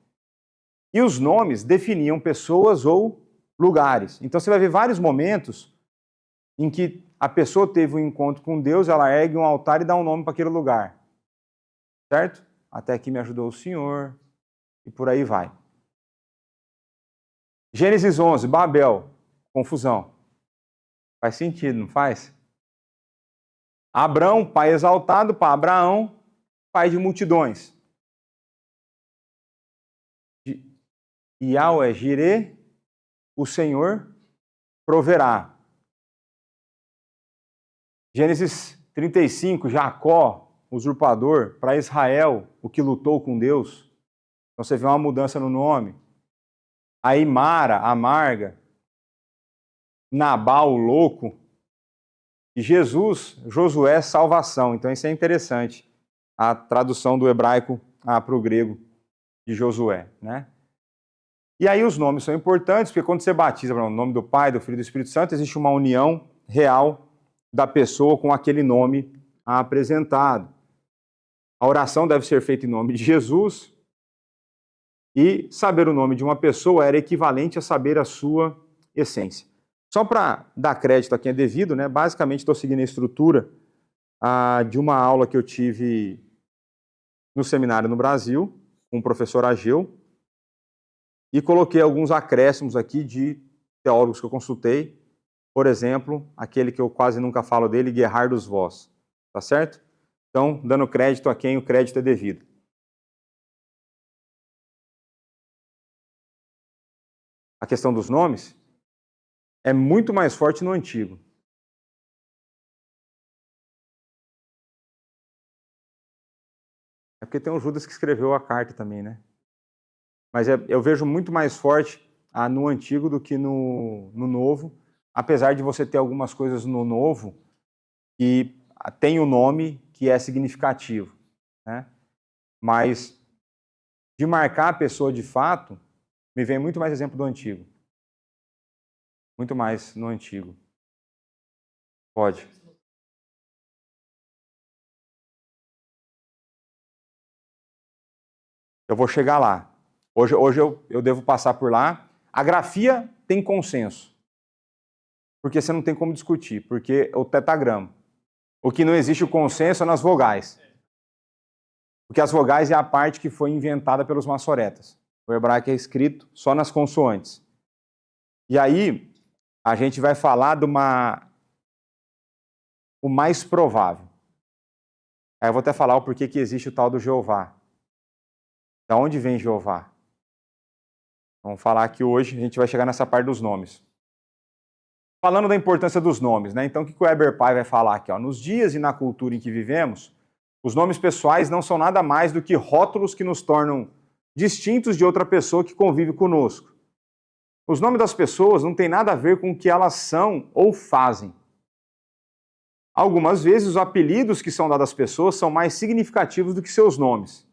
[SPEAKER 2] E os nomes definiam pessoas ou lugares. Então você vai ver vários momentos em que a pessoa teve um encontro com Deus, ela ergue um altar e dá um nome para aquele lugar. Certo? Até aqui me ajudou o Senhor, e por aí vai. Gênesis 11, Babel, confusão. Faz sentido, não faz? Abrão, pai exaltado, para Abraão, pai de multidões. Yahweh Jireh, o Senhor proverá. Gênesis 35, Jacó, usurpador, para Israel, o que lutou com Deus. Então você vê uma mudança no nome. Aí Mara, amarga. Nabal, louco. E Jesus, Josué, salvação. Então isso é interessante. A tradução do hebraico para o grego de Josué, né? E aí os nomes são importantes, porque quando você batiza o nome do Pai, do Filho e do Espírito Santo, existe uma união real da pessoa com aquele nome apresentado. A oração deve ser feita em nome de Jesus, e saber o nome de uma pessoa era equivalente a saber a sua essência. Só para dar crédito a quem é devido, né? Basicamente estou seguindo a estrutura de uma aula que eu tive no seminário no Brasil, com o professor Ageu, e coloquei alguns acréscimos aqui de teólogos que eu consultei. Por exemplo, aquele que eu quase nunca falo dele, Gerhardus Voss. Tá certo? Então, dando crédito a quem o crédito é devido. A questão dos nomes é muito mais forte no Antigo. É porque tem um Judas que escreveu a carta também, né? Mas eu vejo muito mais forte no Antigo do que no Novo, apesar de você ter algumas coisas no Novo que tem o nome que é significativo, né? Mas de marcar a pessoa de fato, me vem muito mais exemplo do Antigo. Muito mais no Antigo. Pode. Eu vou chegar lá. Hoje eu devo passar por lá. A grafia tem consenso. Porque você não tem como discutir, porque é o tetagrama. O que não existe o consenso é nas vogais. Porque as vogais é a parte que foi inventada pelos maçoretas. O hebraico é escrito só nas consoantes. E aí, a gente vai falar o mais provável. Aí eu vou até falar o porquê que existe o tal do Jeová. Da onde vem Jeová? Vamos falar que hoje a gente vai chegar nessa parte dos nomes. Falando da importância dos nomes, né? Então o que o Eber Pai vai falar aqui? Ó? Nos dias e na cultura em que vivemos, os nomes pessoais não são nada mais do que rótulos que nos tornam distintos de outra pessoa que convive conosco. Os nomes das pessoas não têm nada a ver com o que elas são ou fazem. Algumas vezes os apelidos que são dados às pessoas são mais significativos do que seus nomes,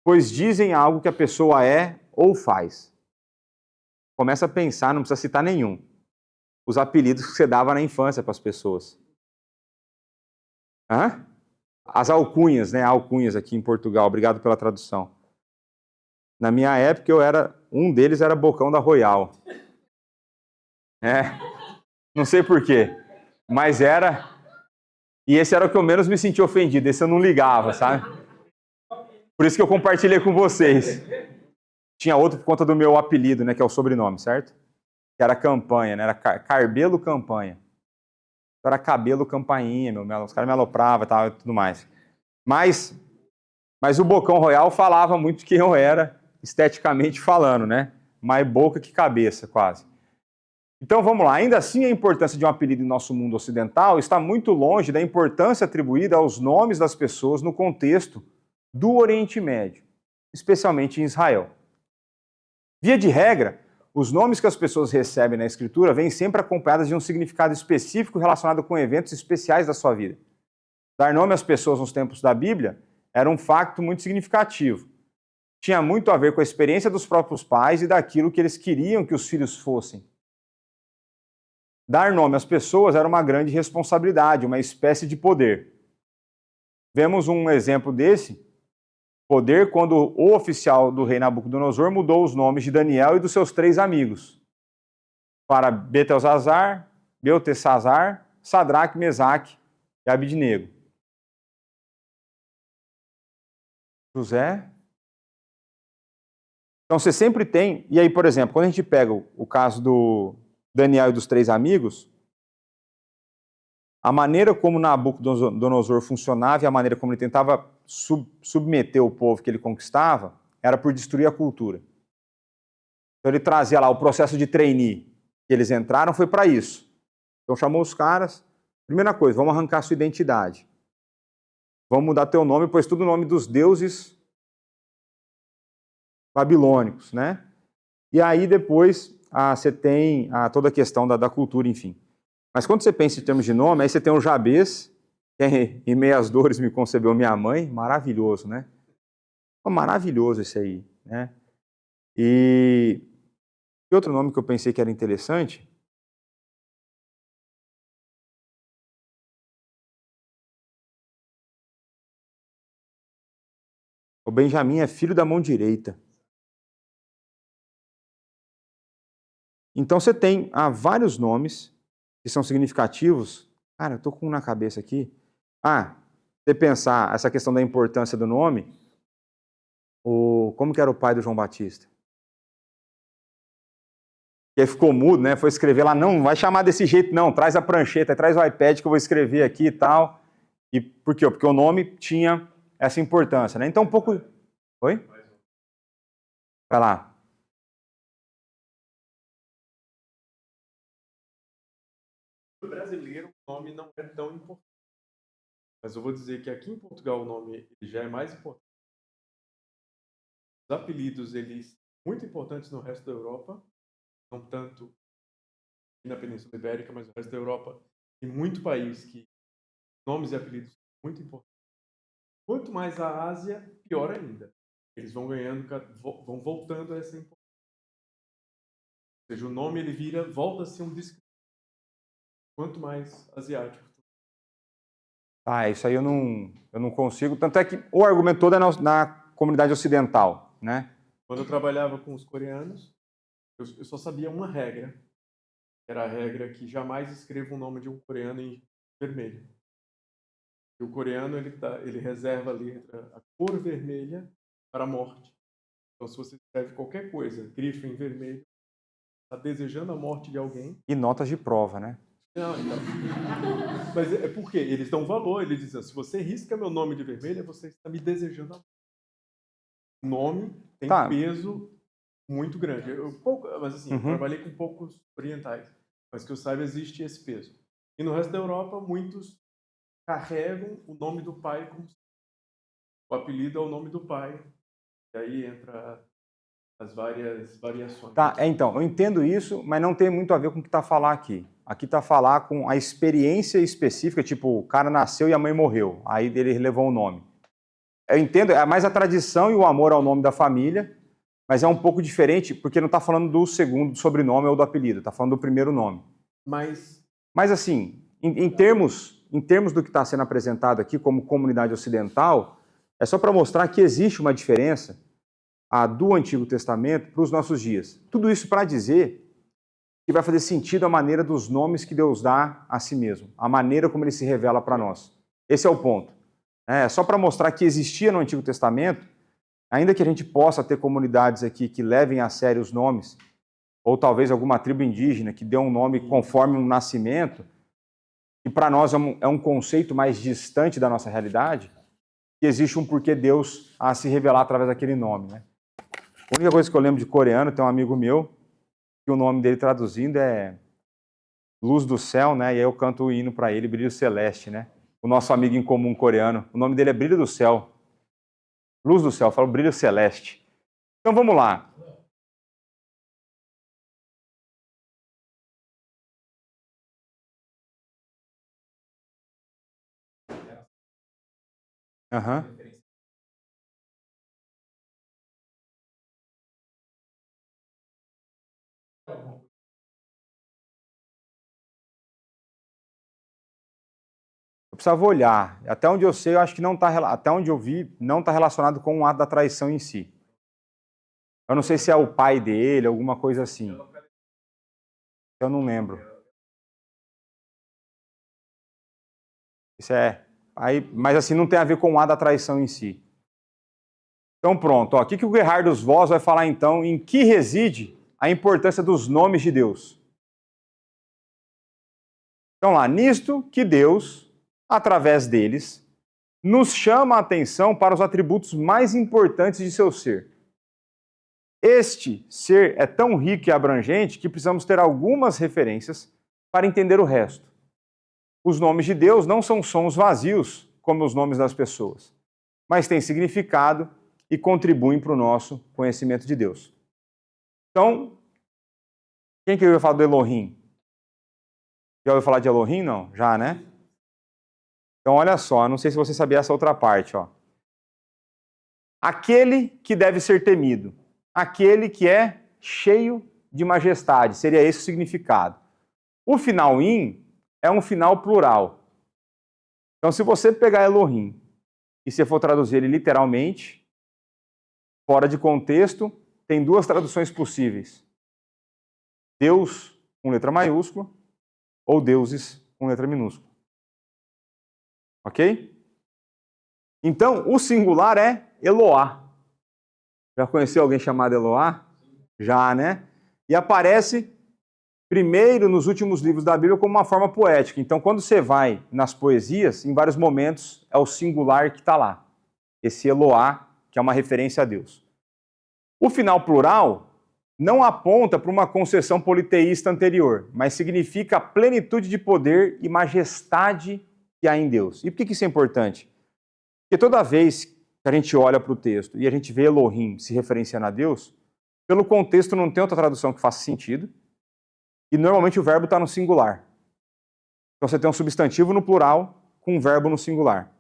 [SPEAKER 2] pois dizem algo que a pessoa é ou faz. Começa a pensar, não precisa citar nenhum. Os apelidos que você dava na infância para as pessoas. Hã? As alcunhas, né? Alcunhas aqui em Portugal. Obrigado pela tradução. Na minha época, um deles era Bocão da Royal. Não sei porquê, mas era. E esse era o que eu menos me sentia ofendido. Esse eu não ligava, sabe? Por isso que eu compartilhei com vocês. Tinha outro por conta do meu apelido, né? Que é o sobrenome, certo? Que era Campanha, né? Era Carbelo Campanha. Era Cabelo Campainha, os caras me alopravam e tudo mais. Mas o Bocão Royal falava muito quem eu era, esteticamente falando, né? Mais boca que cabeça, quase. Então vamos lá. Ainda assim, a importância de um apelido em nosso mundo ocidental está muito longe da importância atribuída aos nomes das pessoas no contexto do Oriente Médio, especialmente em Israel. Via de regra, os nomes que as pessoas recebem na Escritura vêm sempre acompanhados de um significado específico relacionado com eventos especiais da sua vida. Dar nome às pessoas nos tempos da Bíblia era um facto muito significativo. Tinha muito a ver com a experiência dos próprios pais e daquilo que eles queriam que os filhos fossem. Dar nome às pessoas era uma grande responsabilidade, uma espécie de poder. Vemos um exemplo desse poder quando o oficial do rei Nabucodonosor mudou os nomes de Daniel e dos seus 3 amigos para Beltesazar, Sadraque, Mesaque e Abidnego. José. Então você sempre tem, e aí, por exemplo, quando a gente pega o caso do Daniel e dos 3 amigos, a maneira como Nabucodonosor funcionava e a maneira como ele tentava submeter o povo que ele conquistava era por destruir a cultura. Então ele trazia lá o processo de trainee que eles entraram, foi para isso. Então chamou os caras, primeira coisa, vamos arrancar sua identidade. Vamos mudar teu nome, pois tudo o nome dos deuses babilônicos, né? E aí depois você tem toda a questão da cultura, enfim. Mas quando você pensa em termos de nome, aí você tem o Jabez, que em meias dores me concebeu minha mãe, maravilhoso, né? Maravilhoso esse aí, né? E outro nome que eu pensei que era interessante, o Benjamim é filho da mão direita. Então você tem vários nomes que são significativos. Cara, eu tô com um na cabeça aqui. Você pensar essa questão da importância do nome, como que era o pai do João Batista? Que aí ficou mudo, né? Foi escrever lá, não vai chamar desse jeito não, traz a prancheta, traz o iPad que eu vou escrever aqui e tal. E por quê? Porque o nome tinha essa importância, né? Então um pouco... Oi? Vai lá.
[SPEAKER 3] No brasileiro, o nome não é tão importante. Mas eu vou dizer que aqui em Portugal o nome já é mais importante. Os apelidos, eles são muito importantes no resto da Europa, não tanto na Península Ibérica, mas no resto da Europa tem muito país que nomes e apelidos são muito importantes. Quanto mais a Ásia, pior ainda. Eles vão ganhando, vão voltando a essa importância. Ou seja, o nome ele volta a ser um descritivo. Quanto mais asiático.
[SPEAKER 2] Isso aí eu não consigo. Tanto é que o argumento todo é na comunidade ocidental, né?
[SPEAKER 3] Quando eu trabalhava com os coreanos, eu só sabia uma regra. Era a regra que jamais escreva o nome de um coreano em vermelho. E o coreano, ele reserva a letra, a cor vermelha para a morte. Então, se você escreve qualquer coisa, grifo em vermelho, está desejando a morte de alguém.
[SPEAKER 2] E notas de prova, né?
[SPEAKER 3] Não, então. Mas é porque eles dão valor, eles dizem, se você risca meu nome de vermelho, você está me desejando a morte. O nome tem peso muito grande. Mas assim, eu trabalhei com poucos orientais, mas que eu saiba, existe esse peso. E no resto da Europa, muitos carregam o nome do pai como o apelido é o nome do pai. E aí entra as várias variações.
[SPEAKER 2] Tá, então, eu entendo isso, mas não tem muito a ver com o que está a falar aqui. Aqui está a falar com a experiência específica, tipo, o cara nasceu e a mãe morreu, aí ele levou o nome. Eu entendo, é mais a tradição e o amor ao nome da família, mas é um pouco diferente, porque não está falando do segundo sobrenome ou do apelido, está falando do primeiro nome.
[SPEAKER 3] Mas
[SPEAKER 2] assim, em termos do que está sendo apresentado aqui como comunidade ocidental, é só para mostrar que existe uma diferença do Antigo Testamento para os nossos dias. Tudo isso para dizer que vai fazer sentido a maneira dos nomes que Deus dá a si mesmo, a maneira como ele se revela para nós. Esse é o ponto. É só para mostrar que existia no Antigo Testamento, ainda que a gente possa ter comunidades aqui que levem a sério os nomes, ou talvez alguma tribo indígena que dê um nome conforme um nascimento, que para nós é um conceito mais distante da nossa realidade, que existe um porquê Deus a se revelar através daquele nome, né? A única coisa que eu lembro de coreano, tem um amigo meu, que o nome dele traduzindo é Luz do Céu, né? E aí eu canto o hino para ele, Brilho Celeste, né? O nosso amigo em comum coreano, o nome dele é Brilho do Céu. Luz do Céu, eu falo Brilho Celeste. Então vamos lá. Eu precisava olhar. Até onde eu sei, eu acho que não está, até onde eu vi, não está relacionado com o ato da traição em si. Eu não sei se é o pai dele, alguma coisa assim. Eu não lembro. Isso é. Mas assim, não tem a ver com o ato da traição em si. Então pronto, ó, o que o Gerhard Voss vai falar então em que reside a importância dos nomes de Deus. Então lá, nisto que Deus, através deles, nos chama a atenção para os atributos mais importantes de seu ser. Este ser é tão rico e abrangente que precisamos ter algumas referências para entender o resto. Os nomes de Deus não são sons vazios, como os nomes das pessoas, mas têm significado e contribuem para o nosso conhecimento de Deus. Então, quem que ouviu falar do Elohim? Já ouviu falar de Elohim? Não? Já, né? Então, olha só, não sei se você sabia essa outra parte, ó. Aquele que deve ser temido, aquele que é cheio de majestade, seria esse o significado. O final in é um final plural. Então, se você pegar Elohim e se for traduzir ele literalmente, fora de contexto, tem duas traduções possíveis. Deus com letra maiúscula ou deuses com letra minúscula. Ok? Então, o singular é Eloá. Já conheceu alguém chamado Eloá? Já, né? E aparece primeiro nos últimos livros da Bíblia como uma forma poética. Então, quando você vai nas poesias, em vários momentos é o singular que está lá. Esse Eloá, que é uma referência a Deus. O final plural não aponta para uma concepção politeísta anterior, mas significa a plenitude de poder e majestade que há em Deus. E por que isso é importante? Porque toda vez que a gente olha para o texto e a gente vê Elohim se referenciando a Deus, pelo contexto não tem outra tradução que faça sentido, e normalmente o verbo está no singular. Então você tem um substantivo no plural com um verbo no singular.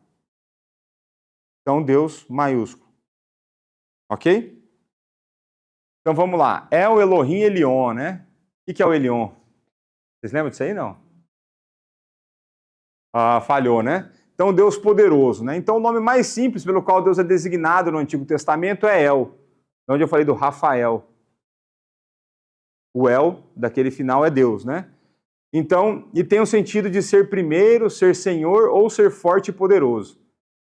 [SPEAKER 2] Então Deus maiúsculo. Ok? Então vamos lá. É o Elohim Elion, né? O que é o Elion? Vocês lembram disso aí, não? Falhou, né? Então, Deus poderoso, né? Então, o nome mais simples pelo qual Deus é designado no Antigo Testamento é El, onde eu falei do Rafael. O El, daquele final, é Deus, né? Então, e tem o sentido de ser primeiro, ser senhor ou ser forte e poderoso.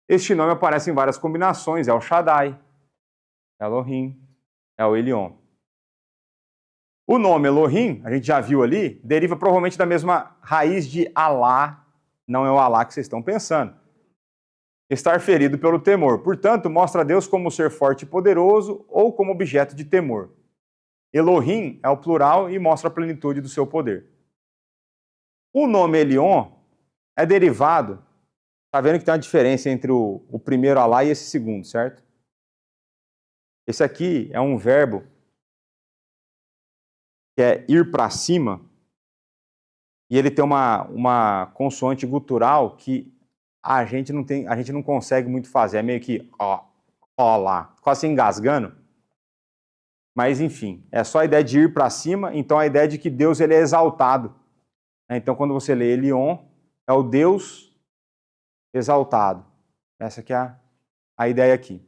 [SPEAKER 2] Este nome aparece em várias combinações, El Shaddai, Elohim, El Elyon. O nome Elohim, a gente já viu ali, deriva provavelmente da mesma raiz de Alá, não é o Alá que vocês estão pensando. Estar ferido pelo temor. Portanto, mostra Deus como ser forte e poderoso ou como objeto de temor. Elohim é o plural e mostra a plenitude do seu poder. O nome Elion é derivado, tá vendo que tem uma diferença entre o primeiro Alá e esse segundo, certo? Esse aqui é um verbo que é ir para cima, e ele tem uma consoante gutural que a gente não consegue muito fazer, é meio que ó lá, quase engasgando. Mas enfim, é só a ideia de ir para cima, então a ideia de que Deus ele é exaltado. Então quando você lê Elion, é o Deus exaltado. Essa que é a ideia aqui.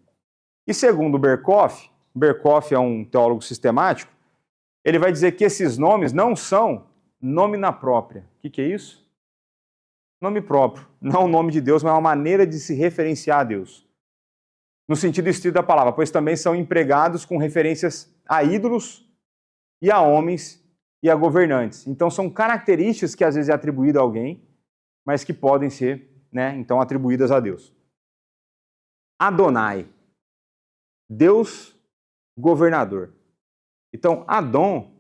[SPEAKER 2] E segundo Berkhoff é um teólogo sistemático, ele vai dizer que esses nomes não são nome própria. O que é isso? Nome próprio. Não o nome de Deus, mas uma maneira de se referenciar a Deus. No sentido estrito da palavra, pois também são empregados com referências a ídolos e a homens e a governantes. Então são características que às vezes é atribuído a alguém, mas que podem ser, né, então atribuídas a Deus. Adonai, Deus governador. Então Adon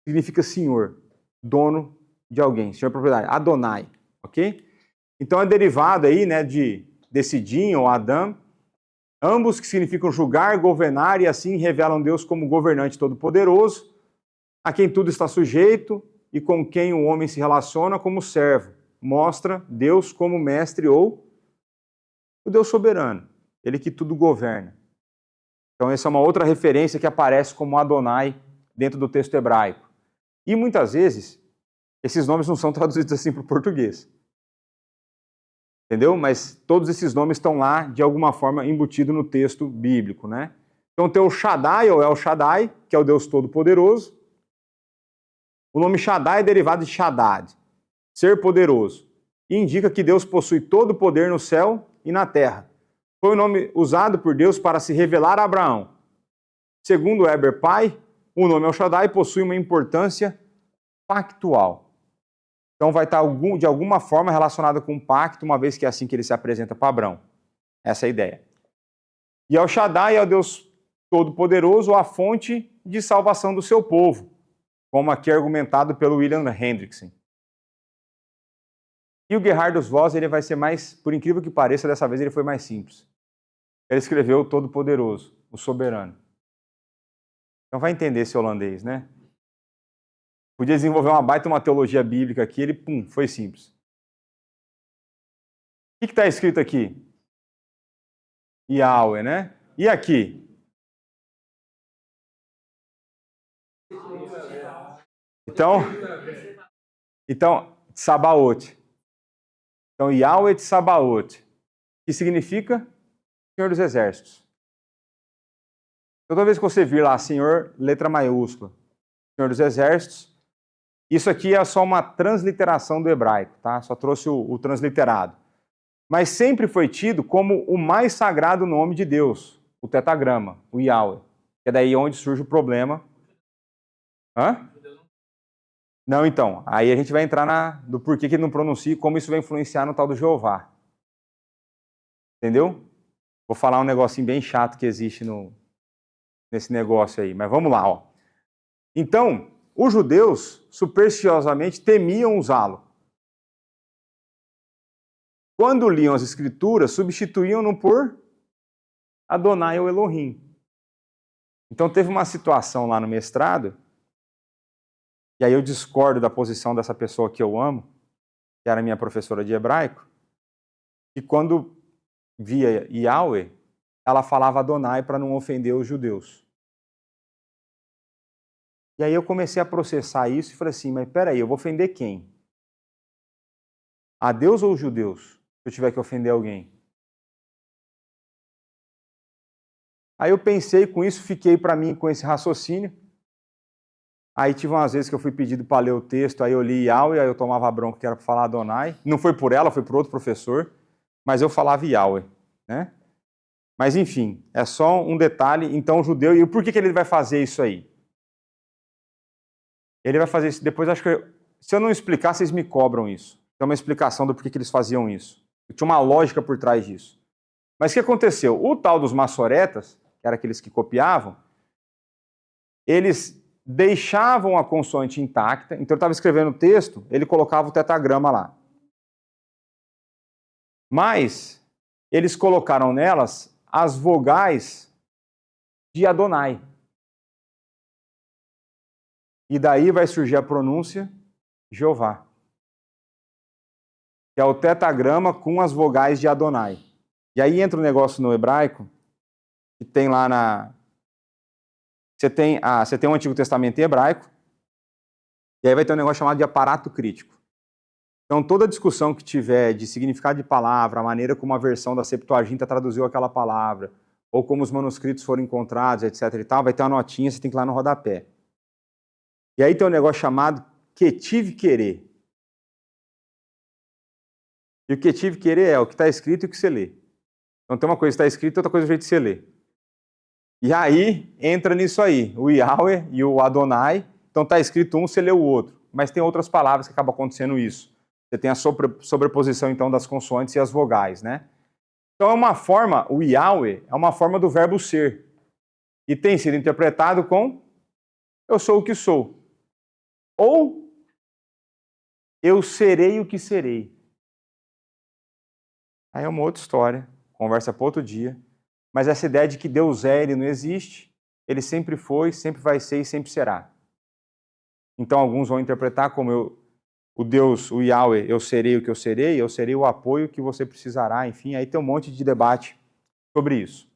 [SPEAKER 2] significa senhor, dono de alguém, senhor propriedade. Adonai, ok? Então é derivado aí, né, desse Din ou Adam, ambos que significam julgar, governar e assim revelam Deus como governante todo-poderoso, a quem tudo está sujeito e com quem o homem se relaciona como servo. Mostra Deus como mestre ou o Deus soberano, ele que tudo governa. Então essa é uma outra referência que aparece como Adonai dentro do texto hebraico. E muitas vezes esses nomes não são traduzidos assim para o português. Entendeu? Mas todos esses nomes estão lá, de alguma forma, embutidos no texto bíblico, né? Então tem o Shaddai, ou El Shaddai, que é o Deus Todo-Poderoso. O nome Shaddai é derivado de Shaddad, ser poderoso, e indica que Deus possui todo o poder no céu e na terra. Foi o nome usado por Deus para se revelar a Abraão. Segundo Eber Pai, o nome El Shaddai possui uma importância pactual. Então vai estar de alguma forma relacionado com um pacto, uma vez que é assim que ele se apresenta para Abraão. Essa é a ideia. E El Shaddai é o Deus Todo-Poderoso, a fonte de salvação do seu povo, como aqui argumentado pelo William Hendrickson. E o Gerhard Voss, ele vai ser mais, por incrível que pareça, dessa vez ele foi mais simples. Ele escreveu o Todo-Poderoso, o Soberano. Então vai entender esse holandês, né? Podia desenvolver uma teologia bíblica aqui, ele, foi simples. O que está escrito aqui? Yahweh, né? E aqui? Então, Tsabaoth. Então, Yahweh Tsabaoth, que significa Senhor dos Exércitos. Toda vez que você vir lá, Senhor, letra maiúscula, Senhor dos Exércitos, isso aqui é só uma transliteração do hebraico, tá? Só trouxe o transliterado. Mas sempre foi tido como o mais sagrado nome de Deus, o tetagrama, o Yahweh. Que é daí onde surge o problema. Hã? Não, então. Aí a gente vai entrar do porquê que ele não pronuncia e como isso vai influenciar no tal do Jeová. Entendeu? Vou falar um negocinho bem chato que existe nesse negócio aí. Mas vamos lá, ó. Então, os judeus supersticiosamente temiam usá-lo. Quando liam as escrituras, substituíam-no por Adonai ou Elohim. Então teve uma situação lá no mestrado, e aí eu discordo da posição dessa pessoa que eu amo, que era minha professora de hebraico, e quando via Yahweh, ela falava Adonai para não ofender os judeus. E aí eu comecei a processar isso e falei assim, mas peraí, eu vou ofender quem? A Deus ou os judeus? eu tiver que ofender alguém? Aí eu pensei com isso, fiquei para mim com esse raciocínio. Aí tive umas vezes que eu fui pedido para ler o texto, aí eu li Yahweh, aí eu tomava bronca que era para falar Adonai. Não foi por ela, foi por outro professor, mas eu falava Yahweh, né? Mas enfim, é só um detalhe. Então o judeu, e por que ele vai fazer isso aí? Ele vai fazer isso, depois acho que, se eu não explicar, vocês me cobram isso. Tem uma explicação do porquê que eles faziam isso. Tinha uma lógica por trás disso. Mas o que aconteceu? O tal dos maçoretas, que eram aqueles que copiavam, eles deixavam a consoante intacta, então ele estava escrevendo o texto, ele colocava o tetagrama lá. Mas eles colocaram nelas as vogais de Adonai. E daí vai surgir a pronúncia Jeová, que é o tetagrama com as vogais de Adonai. E aí entra um negócio no hebraico, que tem lá na... Você tem o Antigo Testamento em hebraico, e aí vai ter um negócio chamado de aparato crítico. Então, toda discussão que tiver de significado de palavra, a maneira como a versão da Septuaginta traduziu aquela palavra, ou como os manuscritos foram encontrados, etc. e tal, vai ter uma notinha, você tem que ir lá no rodapé. E aí tem um negócio chamado Ketiv Querer. E o Ketiv Querer é o que está escrito e o que você lê. Então tem uma coisa que está escrita e outra coisa do jeito que você lê. E aí entra nisso aí, o Yahweh e o Adonai. Então está escrito um, você lê o outro. Mas tem outras palavras que acaba acontecendo isso. Você tem a sobreposição então das consoantes e as vogais, né? Então é uma forma, o Yahweh é uma forma do verbo ser. E tem sido interpretado com eu sou o que sou. Ou eu serei o que serei. Aí é uma outra história, conversa para outro dia. Mas essa ideia de que Deus é, ele não existe, ele sempre foi, sempre vai ser e sempre será. Então alguns vão interpretar como o Deus, o Yahweh, eu serei o que eu serei o apoio que você precisará, enfim, aí tem um monte de debate sobre isso.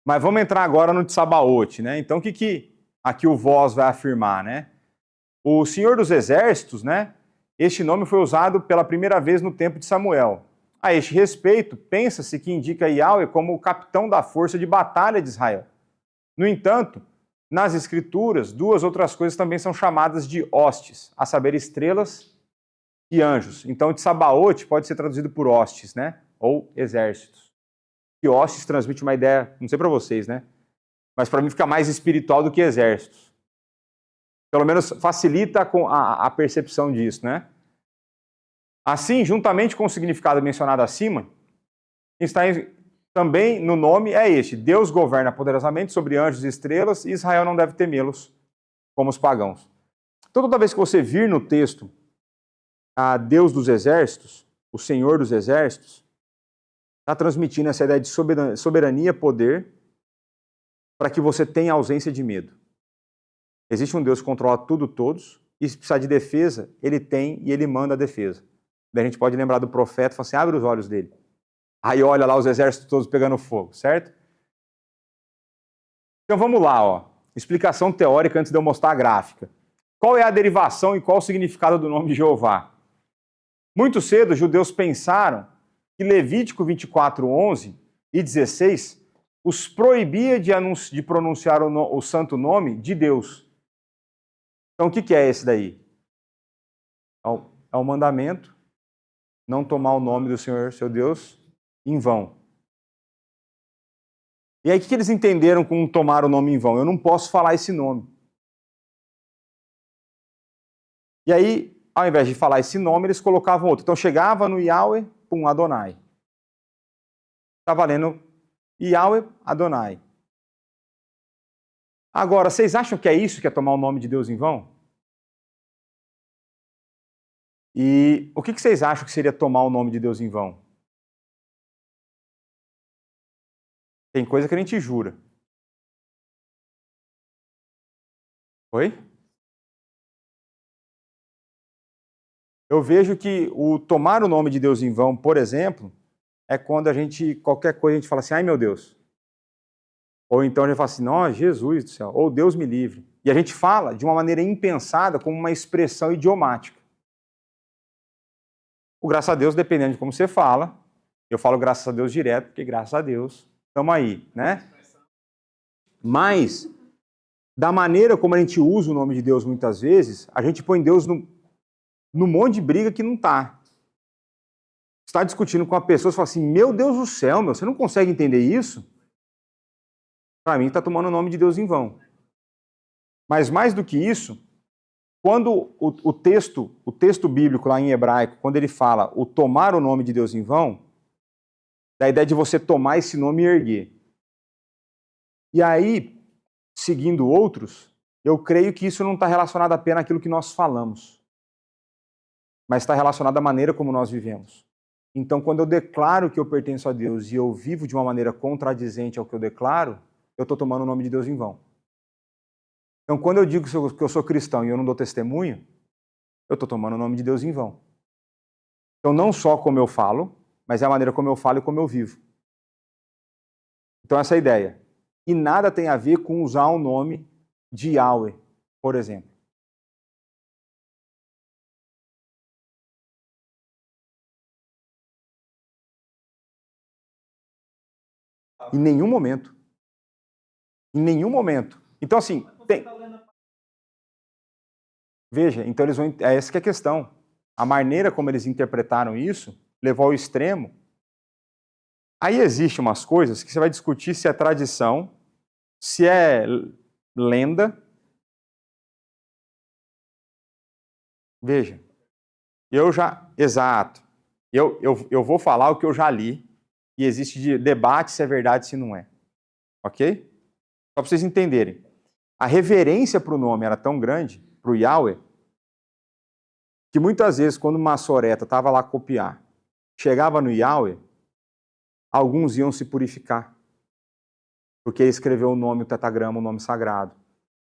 [SPEAKER 2] Mas vamos entrar agora no Tsabaote, né? Então o que aqui o Vós vai afirmar, né? O Senhor dos Exércitos, né? Este nome foi usado pela primeira vez no tempo de Samuel. A este respeito, pensa-se que indica Yahweh como o capitão da força de batalha de Israel. No entanto, nas Escrituras, duas outras coisas também são chamadas de hostes, a saber, estrelas e anjos. Então, Tsabaote pode ser traduzido por hostes, né? Ou exércitos. E hostes transmite uma ideia, não sei para vocês, né? Mas para mim fica mais espiritual do que exércitos. Pelo menos facilita a percepção disso, né? Assim, juntamente com o significado mencionado acima, está também no nome é este: Deus governa poderosamente sobre anjos e estrelas, e Israel não deve temê-los como os pagãos. Então, toda vez que você vir no texto a Deus dos exércitos, o Senhor dos exércitos, está transmitindo essa ideia de soberania, poder, para que você tenha ausência de medo. Existe um Deus que controla tudo, todos, e se precisar de defesa, ele tem e ele manda a defesa. Daí a gente pode lembrar do profeta e falar assim, abre os olhos dele. Aí olha lá os exércitos todos pegando fogo, certo? Então vamos lá, ó. Explicação teórica antes de eu mostrar a gráfica. Qual é a derivação e qual o significado do nome de Jeová? Muito cedo, os judeus pensaram que Levítico 24, 11 e 16 os proibia de pronunciar o santo nome de Deus. Então o que é esse daí? É o mandamento, não tomar o nome do Senhor, seu Deus, em vão. E aí o que eles entenderam com tomar o nome em vão? Eu não posso falar esse nome. E aí, ao invés de falar esse nome, eles colocavam outro. Então chegava no Yahweh, pum, Adonai. Está valendo Yahweh, Adonai. Agora, vocês acham que é isso que é tomar o nome de Deus em vão? E o que vocês acham que seria tomar o nome de Deus em vão? Tem coisa que a gente jura. Oi? Eu vejo que o tomar o nome de Deus em vão, por exemplo, é quando qualquer coisa a gente fala assim, ai meu Deus. Ou então a gente fala assim, não, Jesus do céu, ou Deus me livre. E a gente fala de uma maneira impensada, como uma expressão idiomática. O graças a Deus, dependendo de como você fala, eu falo graças a Deus direto, porque graças a Deus estamos aí, né? Mas, da maneira como a gente usa o nome de Deus muitas vezes, a gente põe Deus num monte de briga que não está. Você está discutindo com uma pessoa e fala assim, meu Deus do céu, você não consegue entender isso? Para mim, está tomando o nome de Deus em vão. Mas mais do que isso, quando o texto bíblico lá em hebraico, quando ele fala o tomar o nome de Deus em vão, dá a ideia de você tomar esse nome e erguer. E aí, seguindo outros, eu creio que isso não está relacionado apenas àquilo que nós falamos, mas está relacionado à maneira como nós vivemos. Então, quando eu declaro que eu pertenço a Deus e eu vivo de uma maneira contradizente ao que eu declaro, eu estou tomando o nome de Deus em vão. Então, quando eu digo que eu sou cristão e eu não dou testemunho, eu estou tomando o nome de Deus em vão. Então, não só como eu falo, mas é a maneira como eu falo e como eu vivo. Então, essa é a ideia. E nada tem a ver com usar o nome de Yahweh, por exemplo. Em nenhum momento. Em nenhum momento. Então, assim, veja, então eles vão. É essa que é a questão. A maneira como eles interpretaram isso levou ao extremo. Aí existem umas coisas que você vai discutir se é tradição, se é lenda. Veja, exato. Eu vou falar o que eu já li e existe debate se é verdade, se não é. Ok? Só para vocês entenderem. A reverência para o nome era tão grande, para o Yahweh, que muitas vezes, quando uma soreta estava lá a copiar, chegava no Yahweh, alguns iam se purificar, porque escreveu o nome, o tetagrama, o nome sagrado.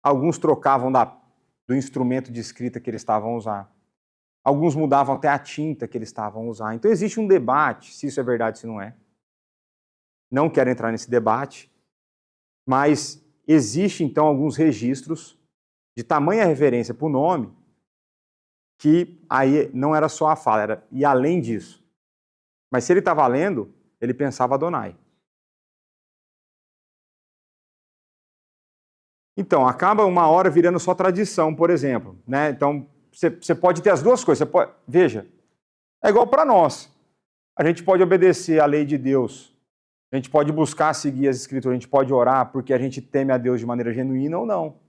[SPEAKER 2] Alguns trocavam do instrumento de escrita que eles estavam a usar. Alguns mudavam até a tinta que eles estavam a usar. Então existe um debate, se isso é verdade, se não é. Não quero entrar nesse debate, mas existe então alguns registros de tamanha reverência para o nome, que aí não era só a fala, era e além disso. Mas se ele estava lendo, ele pensava Adonai. Então, acaba uma hora virando só tradição, por exemplo. Né? Então, você pode ter as duas coisas. Veja, é igual para nós. A gente pode obedecer à lei de Deus. A gente pode buscar seguir as escrituras. A gente pode orar porque a gente teme a Deus de maneira genuína ou não.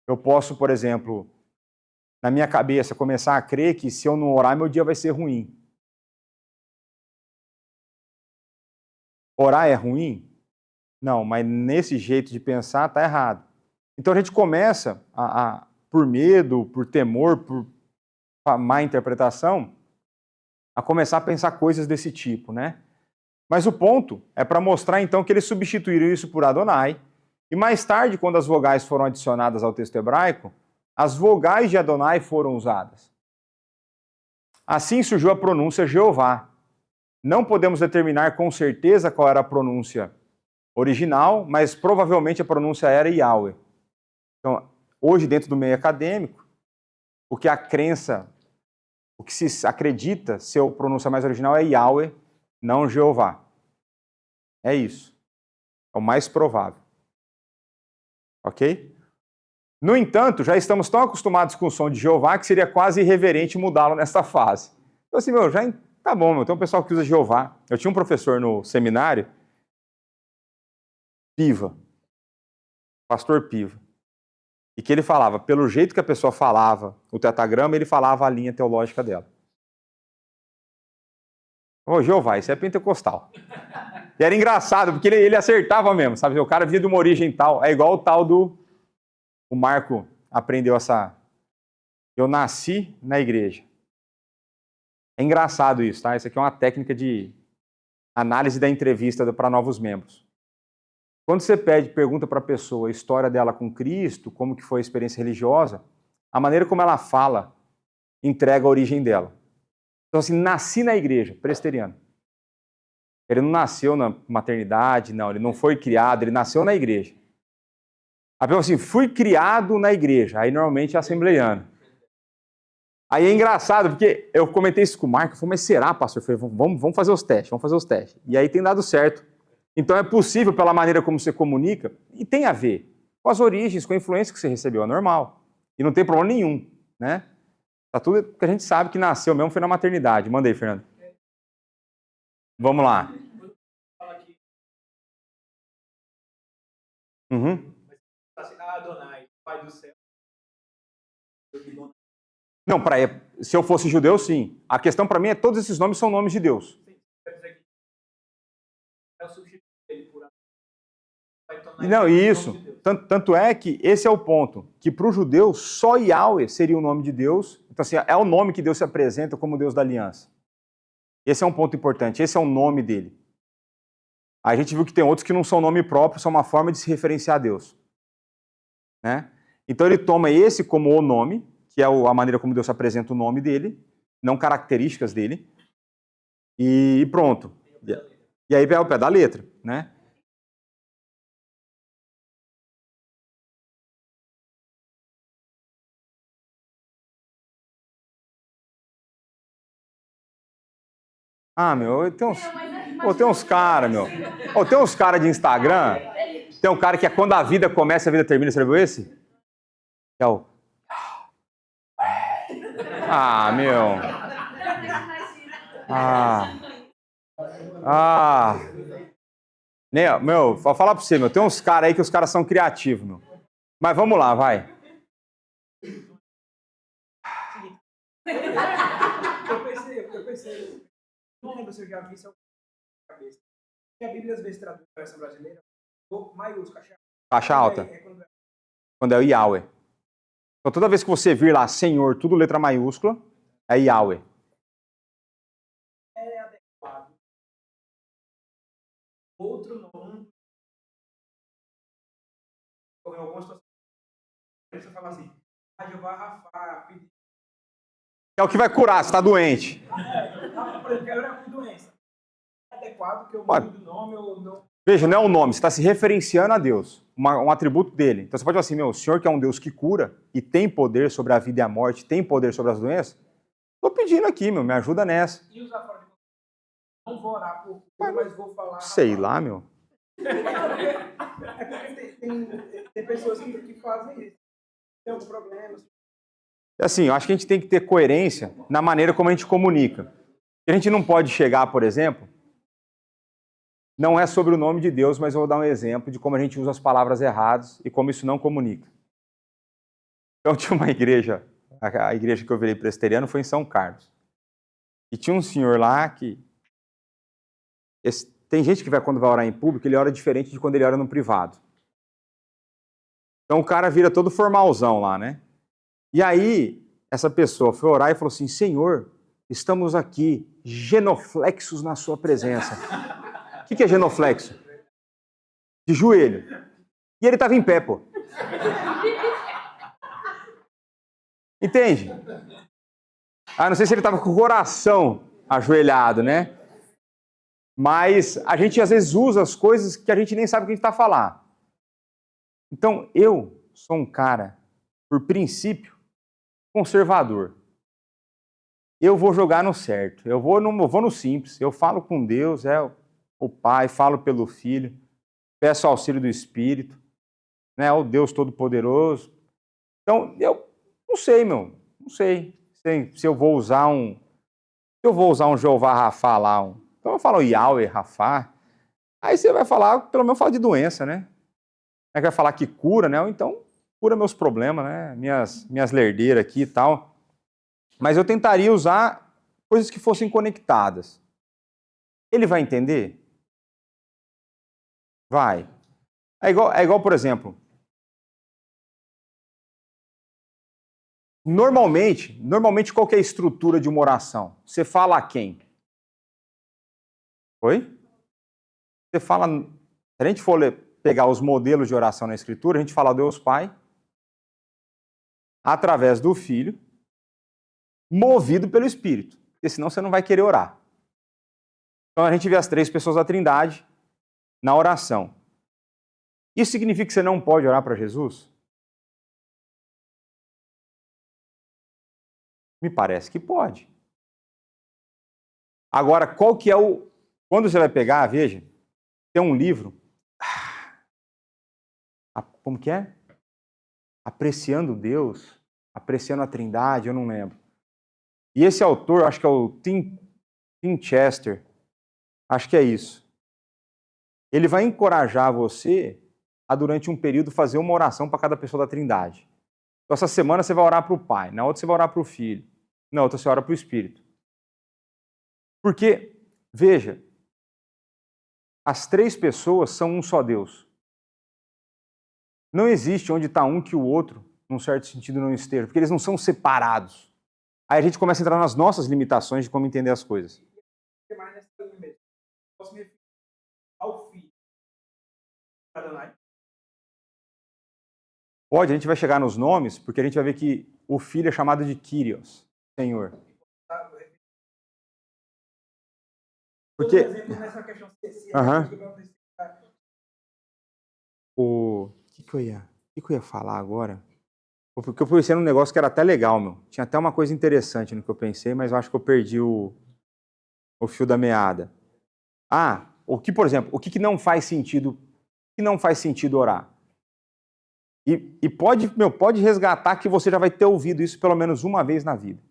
[SPEAKER 2] Eu posso, por exemplo, na minha cabeça, começar a crer que se eu não orar, meu dia vai ser ruim. Orar é ruim? Não, mas nesse jeito de pensar está errado. Então a gente começa, por medo, por temor, por má interpretação, a começar a pensar coisas desse tipo, né? Mas o ponto é para mostrar então que eles substituíram isso por Adonai, e mais tarde, quando as vogais foram adicionadas ao texto hebraico, as vogais de Adonai foram usadas. Assim surgiu a pronúncia Jeová. Não podemos determinar com certeza qual era a pronúncia original, mas provavelmente a pronúncia era Yahweh. Então, hoje, dentro do meio acadêmico, o que se acredita ser a pronúncia mais original é Yahweh, não Jeová. É isso. É o mais provável. Ok? No entanto, já estamos tão acostumados com o som de Jeová que seria quase irreverente mudá-lo nessa fase. Então, assim, tá bom, tem um pessoal que usa Jeová. Eu tinha um professor no seminário, Piva, pastor Piva, e que ele falava, pelo jeito que a pessoa falava o tetagrama, ele falava a linha teológica dela. Ô, Jeová, isso é pentecostal. E era engraçado, porque ele acertava mesmo, sabe? O cara vinha de uma origem tal, é igual o tal o Marco aprendeu essa... Eu nasci na igreja. É engraçado isso, tá? Isso aqui é uma técnica de análise da entrevista para novos membros. Quando você pergunta para a pessoa a história dela com Cristo, como que foi a experiência religiosa, a maneira como ela fala entrega a origem dela. Então, assim, nasci na igreja, presbiteriano. Ele não nasceu na maternidade, não, ele não foi criado, ele nasceu na igreja. A pessoa assim, fui criado na igreja, aí normalmente é assembleiano. Aí é engraçado, porque eu comentei isso com o Marco, eu falei, mas será, pastor? Eu falei, vamos fazer os testes, vamos fazer os testes. E aí tem dado certo. Então é possível pela maneira como você comunica, e tem a ver com as origens, com a influência que você recebeu, é normal. E não tem problema nenhum, né? Tá tudo que a gente sabe que nasceu mesmo foi na maternidade. Manda aí, Fernando. Vamos lá. Uhum.
[SPEAKER 4] Adonai, Pai do céu.
[SPEAKER 2] Não, se eu fosse judeu, sim. A questão para mim é todos esses nomes são nomes de Deus. Não, isso. Tanto é que esse é o ponto, que para o judeu só Yahweh seria o nome de Deus. Então, assim, é o nome que Deus se apresenta como Deus da aliança. Esse é um ponto importante, esse é o nome dele. A gente viu que tem outros que não são nome próprio, são uma forma de se referenciar a Deus. Né? Então ele toma esse como o nome, que é a maneira como Deus apresenta o nome dele, não características dele, e pronto. E aí é o pé da letra, né? Ah, meu, tem uns caras, meu. Tem uns caras de Instagram, tem um cara que é quando a vida começa, a vida termina, você já viu esse? É o... Ah, meu. Meu, vou falar pra você, meu, tem uns caras aí que os caras são criativos, meu. Mas vamos lá, vai.
[SPEAKER 4] Eu pensei, não lembro se eu já vi isso na cabeça. A Bíblia às vezes traduz a versão brasileira, maiúsculo,
[SPEAKER 2] Caixa alta. Quando é o Yahweh. Então toda vez que você vir lá, Senhor, tudo letra maiúscula, é Yahweh.
[SPEAKER 4] É adequado. Outro nome. Em algumas situações, você fala assim, Jeová Rafá,
[SPEAKER 2] É o que vai curar, você está doente.
[SPEAKER 4] por exemplo, quero uma doença. É adequado que eu mude o nome ou não?
[SPEAKER 2] Veja, não é o nome, você está se referenciando a Deus, um atributo dele. Então você pode falar assim, meu, o Senhor que é um Deus que cura e tem poder sobre a vida e a morte, tem poder sobre as doenças, estou pedindo aqui, meu, me ajuda nessa.
[SPEAKER 4] E usar fora de não vou orar por cura, mas vou falar...
[SPEAKER 2] Sei lá, meu.
[SPEAKER 4] É porque tem pessoas que fazem isso. Tem algum problema?
[SPEAKER 2] Assim, eu acho que a gente tem que ter coerência na maneira como a gente comunica. A gente não pode chegar, por exemplo, não é sobre o nome de Deus, mas eu vou dar um exemplo de como a gente usa as palavras erradas e como isso não comunica. Então tinha uma igreja, a igreja que eu virei presbiteriano foi em São Carlos. E tinha um senhor lá que... Tem gente que quando vai orar em público, ele ora diferente de quando ele ora no privado. Então o cara vira todo formalzão lá, né? E aí, essa pessoa foi orar e falou assim, Senhor, estamos aqui, genuflexos na sua presença. O que é genuflexo? De joelho. E ele estava em pé, pô. Entende? Não sei se ele estava com o coração ajoelhado, né? Mas a gente às vezes usa as coisas que a gente nem sabe o que a gente está falando. Então, eu sou um cara, por princípio, conservador. Eu vou jogar no certo, eu vou no simples, eu falo com Deus, o Pai, falo pelo Filho, peço auxílio do Espírito, né, o Deus Todo-Poderoso. Então, eu não sei, meu, não sei se eu vou usar um Jeová Rafá lá, então eu falo Yahweh Rafá, aí você vai falar, pelo menos fala de doença, né? Aí vai falar que cura, né? Ou então cura meus problemas, né? Minhas lerdeiras aqui e tal. Mas eu tentaria usar coisas que fossem conectadas. Ele vai entender? Vai. É igual, por exemplo, normalmente qual que é a estrutura de uma oração? Você fala a quem? Oi? Você fala... Se a gente for pegar os modelos de oração na Escritura, a gente fala Deus Pai, através do Filho, movido pelo Espírito, porque senão você não vai querer orar. Então a gente vê as três pessoas da Trindade na oração. Isso significa que você não pode orar para Jesus? Me parece que pode. Agora, qual que é o... Quando você vai pegar, veja, tem um livro... Como que é? Apreciando Deus, apreciando a Trindade, eu não lembro. E esse autor, acho que é o Tim Chester, acho que é isso. Ele vai encorajar você a, durante um período, fazer uma oração para cada pessoa da Trindade. Então, essa semana você vai orar para o Pai, na outra você vai orar para o Filho, na outra você ora para o Espírito. Porque, veja, as três pessoas são um só Deus. Não existe onde está um que o outro, num certo sentido, não esteja, porque eles não são separados. Aí a gente começa a entrar nas nossas limitações de como entender as coisas.
[SPEAKER 4] Mais nessa linha mesmo. Posso me referir ao Filho. Adonai.
[SPEAKER 2] Pode, a gente vai chegar nos nomes, porque a gente vai ver que o Filho é chamado de Kyrios, Senhor. Porque...
[SPEAKER 4] Por exemplo, nessa questão
[SPEAKER 2] O que eu ia falar agora? Porque eu pensei num negócio que era até legal, meu. Tinha até uma coisa interessante no que eu pensei, mas eu acho que eu perdi o fio da meada. Por exemplo, o que não faz sentido? O que não faz sentido orar? E pode resgatar que você já vai ter ouvido isso pelo menos uma vez na vida.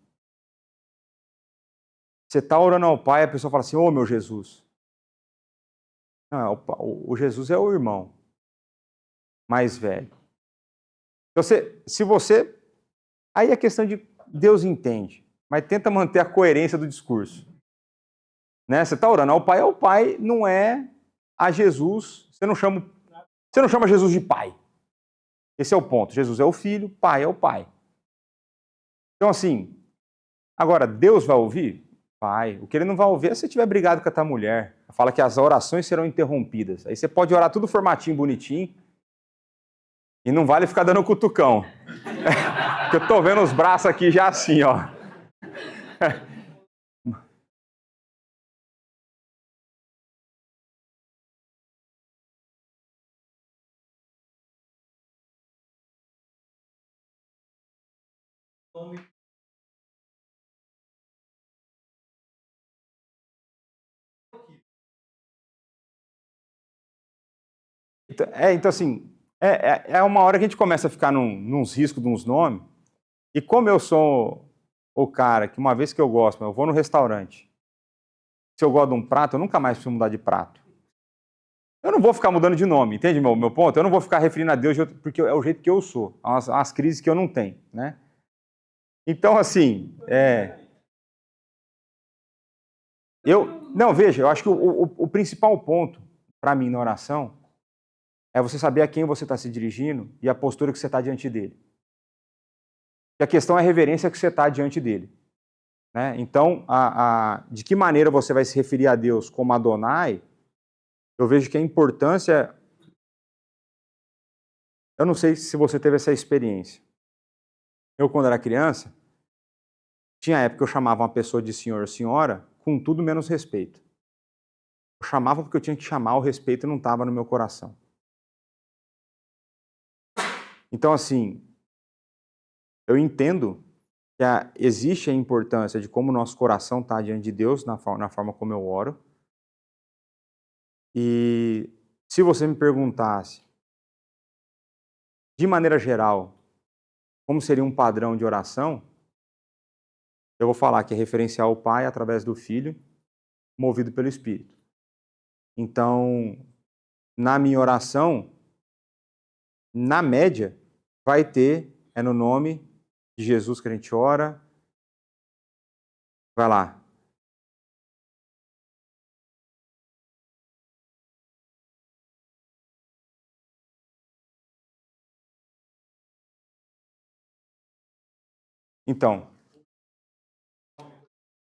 [SPEAKER 2] Você está orando ao Pai, a pessoa fala assim, ô meu Jesus. Não, o Jesus é o irmão mais velho. Então, se você... Aí é questão de Deus entende, mas tenta manter a coerência do discurso. Né? Você está orando ao Pai, não é a Jesus. Você não chama Jesus de Pai. Esse é o ponto. Jesus é o Filho, Pai é o Pai. Então, assim, agora, Deus vai ouvir? Vai. O que ele não vai ouvir é se você tiver brigado com a tua mulher. Fala que as orações serão interrompidas. Aí você pode orar tudo formatinho, bonitinho, e não vale ficar dando cutucão. Porque eu tô vendo os braços aqui já assim, ó. Então assim, é uma hora que a gente começa a ficar nos riscos de uns nomes, e como eu sou o cara que uma vez que eu gosto, eu vou no restaurante, se eu gosto de um prato, eu nunca mais preciso mudar de prato. Eu não vou ficar mudando de nome, entende meu ponto? Eu não vou ficar referindo a Deus porque é o jeito que eu sou, as crises que eu não tenho, né? Então, assim, veja, eu acho que o principal ponto para mim na oração é você saber a quem você está se dirigindo e a postura que você está diante dele. E a questão é a reverência que você está diante dele. Né? Então, de que maneira você vai se referir a Deus como Adonai, eu vejo que a importância... Eu não sei se você teve essa experiência. Eu, quando era criança, tinha época que eu chamava uma pessoa de senhor ou senhora com tudo menos respeito. Eu chamava porque eu tinha que chamar, o respeito não estava no meu coração. Então, assim, eu entendo que existe a importância de como o nosso coração está diante de Deus, na forma como eu oro. E se você me perguntasse, de maneira geral, como seria um padrão de oração, eu vou falar que é referenciar o Pai através do Filho, movido pelo Espírito. Então, na minha oração, na média, vai ter, no nome de Jesus que a gente ora. Vai lá. Então,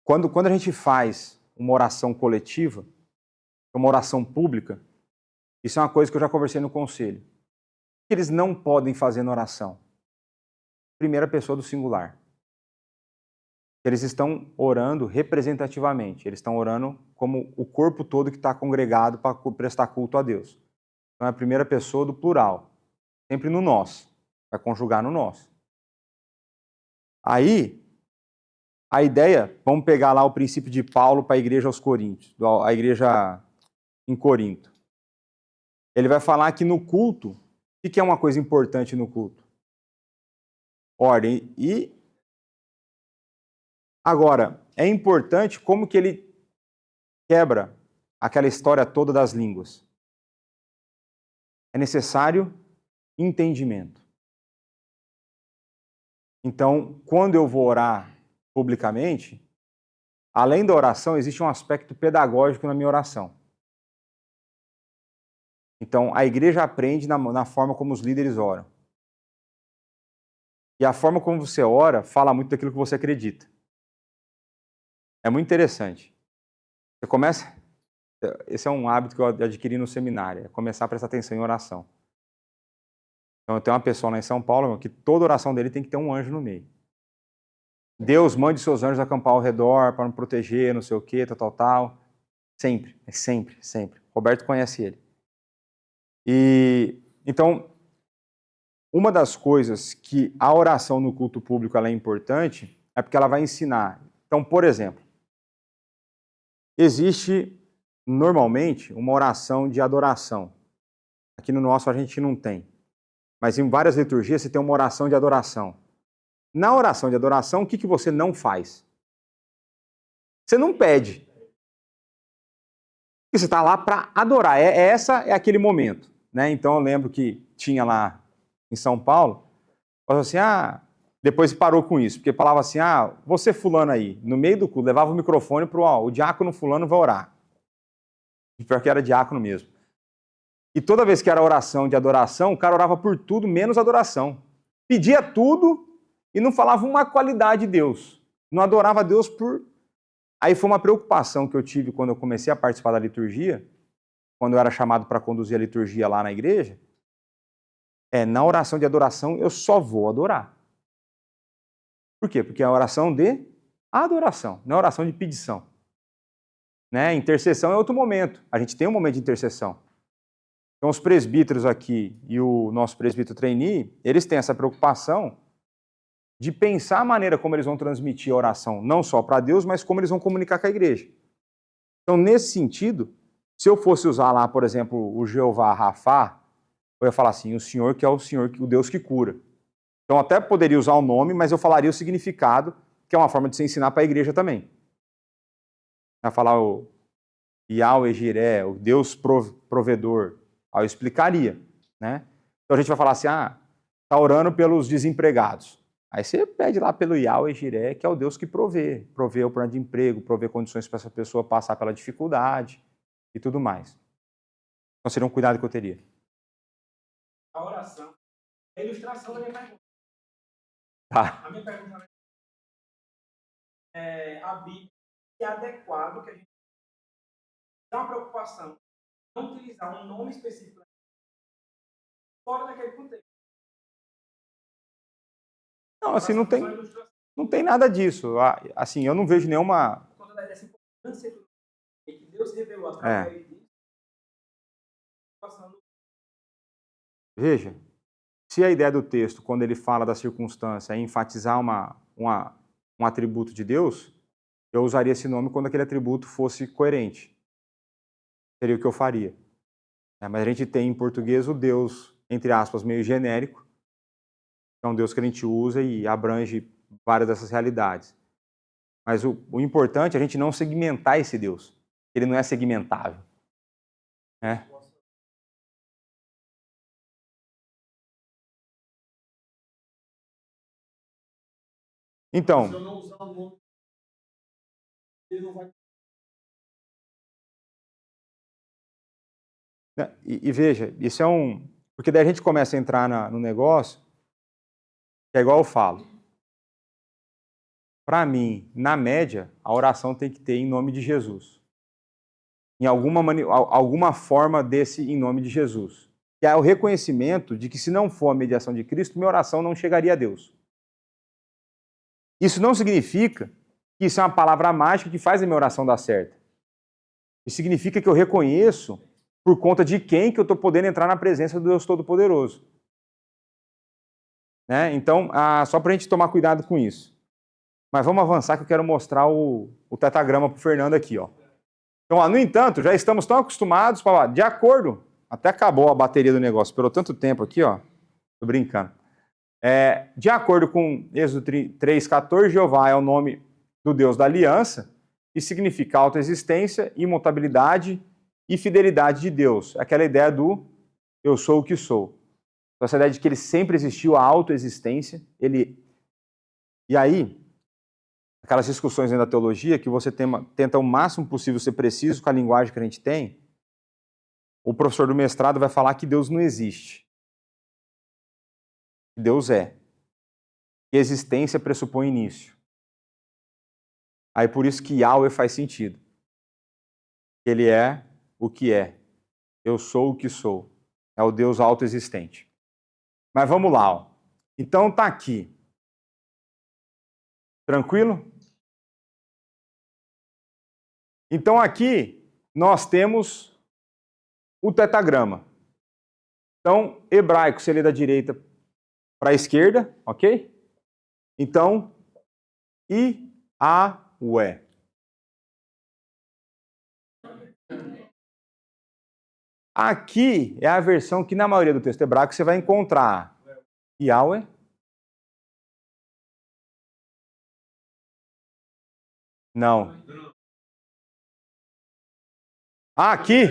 [SPEAKER 2] quando a gente faz uma oração coletiva, uma oração pública, isso é uma coisa que eu já conversei no conselho. O que eles não podem fazer na oração? Primeira pessoa do singular. Eles estão orando representativamente, eles estão orando como o corpo todo que está congregado para prestar culto a Deus. Então é a primeira pessoa do plural, sempre no nós, vai conjugar no nós. Aí, a ideia, vamos pegar lá o princípio de Paulo para a igreja aos Coríntios, a igreja em Corinto. Ele vai falar que no culto, o que é uma coisa importante no culto? Ordem. E agora, é importante como que ele quebra aquela história toda das línguas. É necessário entendimento. Então, quando eu vou orar publicamente, além da oração, existe um aspecto pedagógico na minha oração. Então, a igreja aprende na forma como os líderes oram. E a forma como você ora fala muito daquilo que você acredita. É muito interessante. Você começa... Esse é um hábito que eu adquiri no seminário, é começar a prestar atenção em oração. Então, eu tenho uma pessoa lá em São Paulo que toda oração dele tem que ter um anjo no meio. Deus, mande seus anjos acampar ao redor para me proteger, não sei o quê, tal. Sempre, sempre. Roberto conhece ele. E, então, uma das coisas que a oração no culto público ela é importante é porque ela vai ensinar. Então, por exemplo, existe normalmente uma oração de adoração. Aqui no nosso a gente não tem. Mas em várias liturgias você tem uma oração de adoração. Na oração de adoração, o que você não faz? Você não pede. Porque você está lá para adorar. Essa é aquele momento. Né? Então eu lembro que tinha lá em São Paulo, falou assim, depois parou com isso, porque falava assim, você fulano aí, no meio do culto, levava o microfone para o diácono fulano vai orar. E pior que era diácono mesmo. E toda vez que era oração de adoração, o cara orava por tudo, menos adoração. Pedia tudo e não falava uma qualidade de Deus. Não adorava Deus por... Aí foi uma preocupação que eu tive quando eu comecei a participar da liturgia, quando eu era chamado para conduzir a liturgia lá na igreja. Na oração de adoração eu só vou adorar. Por quê? Porque é a oração de adoração, não é oração de pedição. Né? Intercessão é outro momento. A gente tem um momento de intercessão. Então, os presbíteros aqui e o nosso presbítero trainee, eles têm essa preocupação de pensar a maneira como eles vão transmitir a oração, não só para Deus, mas como eles vão comunicar com a igreja. Então, nesse sentido, se eu fosse usar lá, por exemplo, o Jeová Rafá, eu ia falar assim, o Senhor que é o Senhor, o Deus que cura. Então, até poderia usar o nome, mas eu falaria o significado, que é uma forma de se ensinar para a igreja também. Vai falar o Yahweh Jiré, o Deus provedor. Aí eu explicaria, né? Então a gente vai falar assim, tá orando pelos desempregados. Aí você pede lá pelo Yahweh Jiré, que é o Deus que provê o plano de emprego, provê condições para essa pessoa passar pela dificuldade e tudo mais. Então seria um cuidado que eu teria.
[SPEAKER 4] A oração é a ilustração da minha pergunta.
[SPEAKER 2] Tá.
[SPEAKER 4] A minha pergunta é a Bíblia é adequado que a gente tem uma preocupação não utilizar um nome específico fora daquele contexto.
[SPEAKER 2] Não, assim, não tem nada disso. Assim, eu não vejo nenhuma...
[SPEAKER 4] Por conta dessa importância que Deus revelou através disso.
[SPEAKER 2] Veja, se a ideia do texto, quando ele fala da circunstância, é enfatizar um atributo de Deus, eu usaria esse nome quando aquele atributo fosse coerente. Seria o que eu faria. Mas a gente tem em português o Deus, entre aspas, meio genérico. É um Deus que a gente usa e abrange várias dessas realidades. Mas o importante é a gente não segmentar esse Deus. Ele não é segmentável. Né? Então...
[SPEAKER 3] Se eu não usar o nome, ele não vai...
[SPEAKER 2] E veja, isso é um... Porque daí a gente começa a entrar no negócio, que é igual eu falo. Para mim, na média, a oração tem que ter em nome de Jesus. Em alguma forma desse em nome de Jesus. Que é o reconhecimento de que se não for a mediação de Cristo, minha oração não chegaria a Deus. Isso não significa que isso é uma palavra mágica que faz a minha oração dar certo. Isso significa que eu reconheço por conta de quem que eu estou podendo entrar na presença do Deus Todo-Poderoso. Né? Então, só para a gente tomar cuidado com isso. Mas vamos avançar que eu quero mostrar o tetagrama para o Fernando aqui, ó. Então, ó, no entanto, já estamos tão acostumados para de acordo, até acabou a bateria do negócio, pelo tanto tempo aqui, ó. Tô brincando. De acordo com Êxodo 3:14, Jeová é o nome do Deus da aliança e significa autoexistência, imutabilidade e fidelidade de Deus. Aquela ideia do eu sou o que sou. Então, essa ideia de que ele sempre existiu, a autoexistência, E aí, aquelas discussões dentro da teologia que você tenta o máximo possível ser preciso com a linguagem que a gente tem, o professor do mestrado vai falar que Deus não existe. Deus é. E existência pressupõe início. Aí por isso que Yahweh faz sentido. Ele é o que é. Eu sou o que sou. É o Deus autoexistente. Mas vamos lá, ó. Então tá aqui. Tranquilo? Então aqui nós temos o tetagrama. Então, hebraico se lê da direita para a esquerda, ok? Então, Yahweh. Aqui é a versão que na maioria do texto hebraico você vai encontrar Yahweh. Não. Aqui.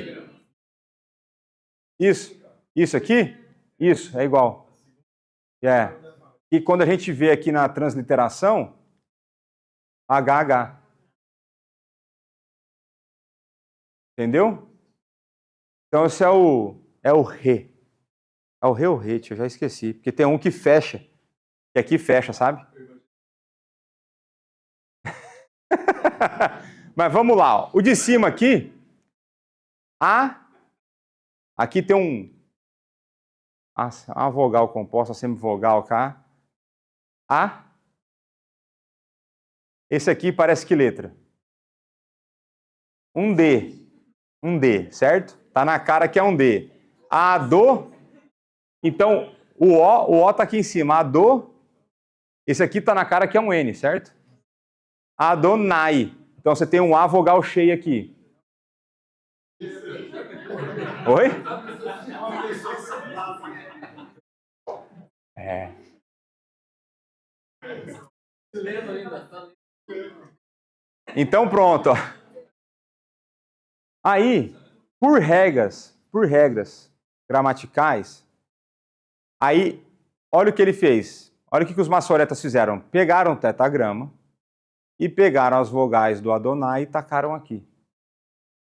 [SPEAKER 2] Isso aqui? Isso, é igual. E quando a gente vê aqui na transliteração, HH. Entendeu? Então esse é o Re. É o Re ou Rete, eu já esqueci. Porque tem um que fecha. Que aqui fecha, sabe? Mas vamos lá. Ó. O de cima aqui, aqui tem uma vogal composta, semivogal cá. Esse aqui parece que letra? Um D, certo? Tá na cara que é um D. Do. Então, o O tá aqui em cima. Do. Esse aqui tá na cara que é um N, certo? Adonai. Então você tem um A vogal cheia aqui. Oi? Então pronto. Ó. Aí, por regras gramaticais, aí, olha o que ele fez. Olha o que os maçoretas fizeram. Pegaram o tetagrama e pegaram as vogais do Adonai e tacaram aqui.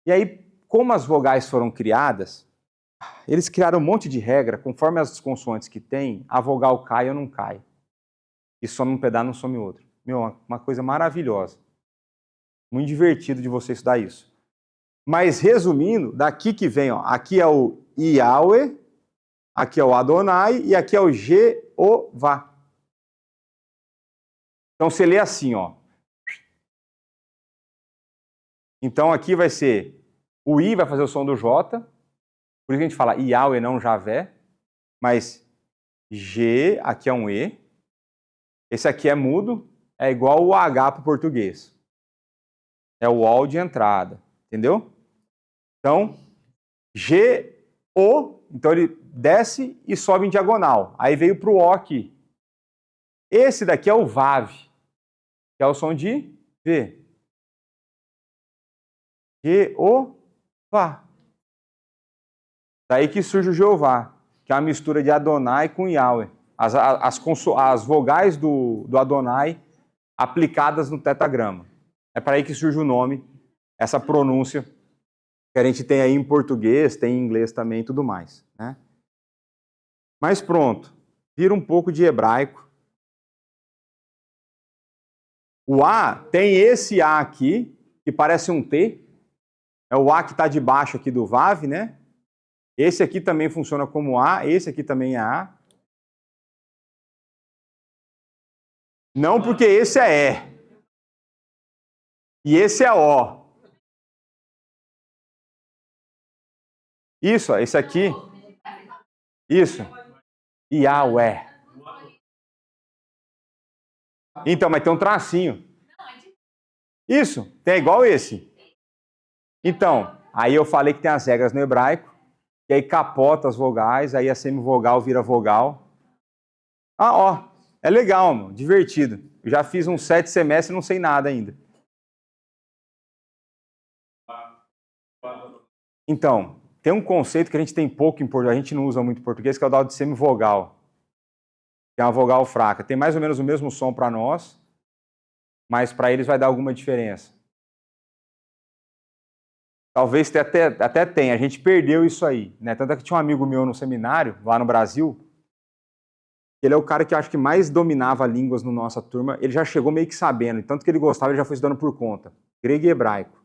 [SPEAKER 2] E aí, como as vogais foram criadas, eles criaram um monte de regra, conforme as consoantes que tem, a vogal cai ou não cai. E some um pedaço, não some outro. Uma coisa maravilhosa. Muito divertido de você estudar isso. Mas, resumindo, daqui que vem, ó, aqui é o Yahweh, aqui é o Adonai e aqui é o Jeová. Então, você lê assim, ó. Então, aqui vai ser, o I vai fazer o som do J, por isso que a gente fala Yahweh, não Javé, mas G, aqui é um E, esse aqui é mudo, é igual o H para o português. É o OL de entrada, entendeu? Então, G-O, então ele desce e sobe em diagonal. Aí veio para o O aqui. Esse daqui é o VAV, que é o som de V. Jeová. Daí que surge o Jeová, que é uma mistura de Adonai com Yahweh. As vogais do Adonai aplicadas no tetagrama. É para aí que surge o nome, essa pronúncia que a gente tem aí em português, tem em inglês também e tudo mais. Né? Mas pronto, vira um pouco de hebraico. O A tem esse A aqui, que parece um T. É o A que está debaixo aqui do VAV, né? Esse aqui também funciona como A, esse aqui também é A. Não, porque esse é E. E esse é O. Isso, ó, esse aqui. Isso. Yahweh. Então, mas tem um tracinho. Isso, tem igual esse. Então, aí eu falei que tem as regras no hebraico, e aí capota as vogais, aí a semivogal vira vogal. Ah, ó, é legal, mano, divertido. Eu já fiz uns 7 semestres e não sei nada ainda. Então, tem um conceito que a gente tem pouco em português, a gente não usa muito em português, que é o tal de semivogal. Que é uma vogal fraca. Tem mais ou menos o mesmo som para nós, mas para eles vai dar alguma diferença. Talvez até tenha, a gente perdeu isso aí, né? Tanto é que tinha um amigo meu no seminário, lá no Brasil, ele é o cara que eu acho que mais dominava línguas na nossa turma, ele já chegou meio que sabendo, tanto que ele gostava, ele já foi estudando por conta. Grego e hebraico.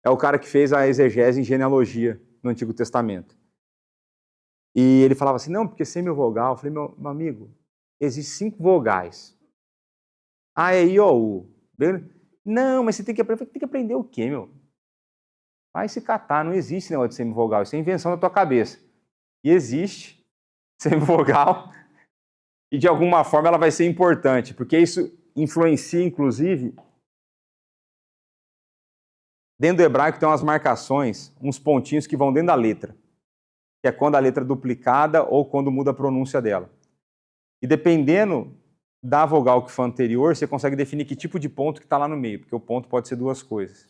[SPEAKER 2] É o cara que fez a exegese em genealogia no Antigo Testamento. E ele falava assim, não, porque semivogal. Eu falei, meu amigo, existem 5 vogais. A, E, I, O, U. Não, mas você tem que aprender o quê, meu? Vai se catar, não existe negócio de semivogal, isso é invenção da tua cabeça. E existe semivogal, e de alguma forma ela vai ser importante, porque isso influencia, inclusive, dentro do hebraico tem umas marcações, uns pontinhos que vão dentro da letra, que é quando a letra é duplicada ou quando muda a pronúncia dela. E dependendo da vogal que for anterior, você consegue definir que tipo de ponto que está lá no meio, porque o ponto pode ser 2 coisas.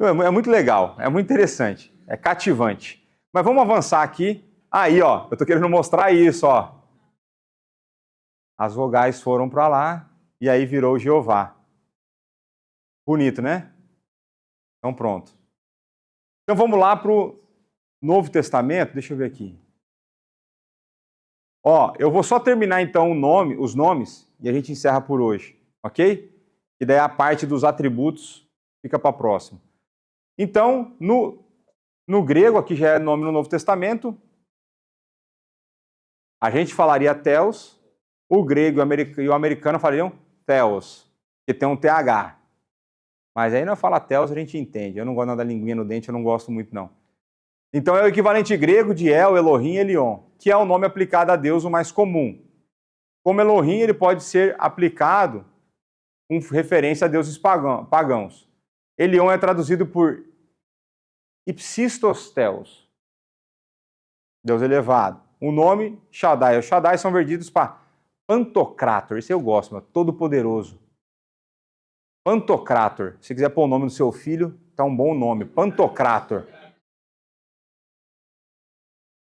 [SPEAKER 2] É muito legal, é muito interessante, é cativante. Mas vamos avançar aqui. Aí, ó, eu estou querendo mostrar isso, ó. As vogais foram para lá e aí virou Jeová. Bonito, né? Então pronto. Então vamos lá para o Novo Testamento, deixa eu ver aqui. Ó, eu vou só terminar então os nomes e a gente encerra por hoje, ok? E daí a parte dos atributos fica para a próxima. Então, no grego, aqui já é nome no Novo Testamento, a gente falaria Theos, o grego e o americano falariam Theos, que tem um TH. Mas aí não fala Theos, a gente entende. Eu não gosto da linguinha no dente, eu não gosto muito não. Então é o equivalente grego de El, Elohim e Elion, que é o nome aplicado a Deus o mais comum. Como Elohim, ele pode ser aplicado com referência a deuses pagãos. Elion é traduzido por Ipsistos Theos, Deus elevado. O nome, Shaddai. Os Shaddai são vendidos para Pantocrator. Esse eu gosto, meu, todo-poderoso. Pantocrator. Se quiser pôr o nome do seu filho, tá um bom nome. Pantocrator.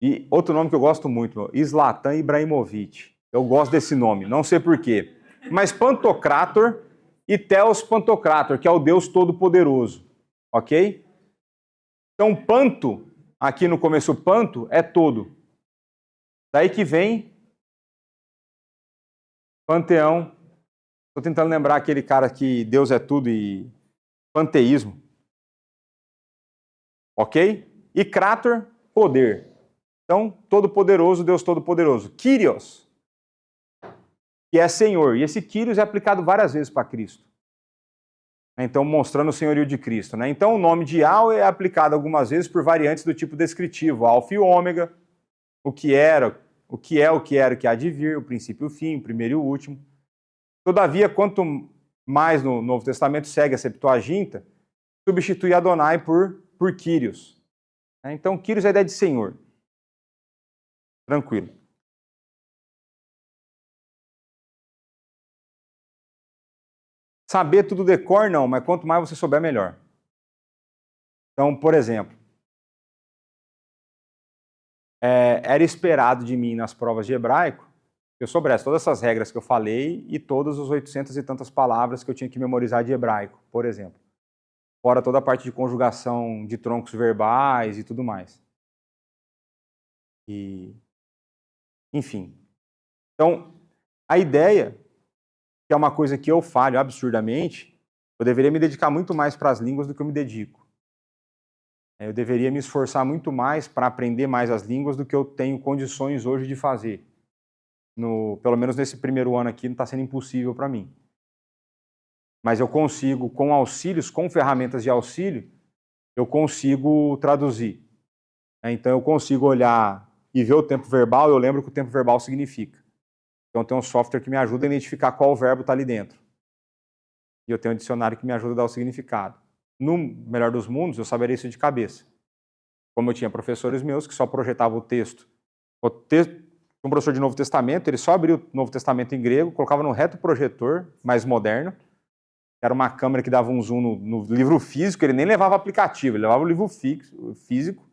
[SPEAKER 2] E outro nome que eu gosto muito, meu, Zlatan Ibrahimovic. Eu gosto desse nome, não sei porquê. Mas Pantocrator e Theos Pantocrator, que é o Deus Todo-Poderoso. Ok? Então, panto, aqui no começo, panto, é todo. Daí que vem panteão. Estou tentando lembrar aquele cara que Deus é tudo e panteísmo. Ok? E Krator, poder. Então, todo-poderoso, Deus todo-poderoso. Kyrios, que é Senhor. E esse Kyrios é aplicado várias vezes para Cristo. Então, mostrando o senhorio de Cristo. Né? Então, o nome de Yahweh é aplicado algumas vezes por variantes do tipo descritivo. Alfa e ômega, o que era, o que é, o que era, o que há de vir, o princípio e o fim, o primeiro e o último. Todavia, quanto mais no Novo Testamento segue a Septuaginta, substitui Adonai por Kyrios. Então, Kyrios é a ideia de Senhor. Tranquilo. Saber tudo de cor, não, mas quanto mais você souber, melhor. Então, por exemplo, era esperado de mim nas provas de hebraico que eu soubesse todas essas regras que eu falei e todas as 800 e tantas palavras que eu tinha que memorizar de hebraico, por exemplo. Fora toda a parte de conjugação de troncos verbais e tudo mais. Enfim. Então, a ideia, que é uma coisa que eu falho absurdamente, eu deveria me dedicar muito mais para as línguas do que eu me dedico. Eu deveria me esforçar muito mais para aprender mais as línguas do que eu tenho condições hoje de fazer. Pelo menos nesse primeiro ano aqui, não está sendo impossível para mim. Mas eu consigo, com auxílios, com ferramentas de auxílio, eu consigo traduzir. Então eu consigo olhar e ver o tempo verbal, eu lembro o que o tempo verbal significa. Então tem um software que me ajuda a identificar qual verbo está ali dentro. E eu tenho um dicionário que me ajuda a dar o significado. No melhor dos mundos, eu saberia isso de cabeça. Como eu tinha professores meus que só projetavam o texto. Um professor de Novo Testamento, ele só abria o Novo Testamento em grego, colocava num retroprojetor mais moderno, era uma câmera que dava um zoom no livro físico, ele nem levava aplicativo, ele levava o livro físico,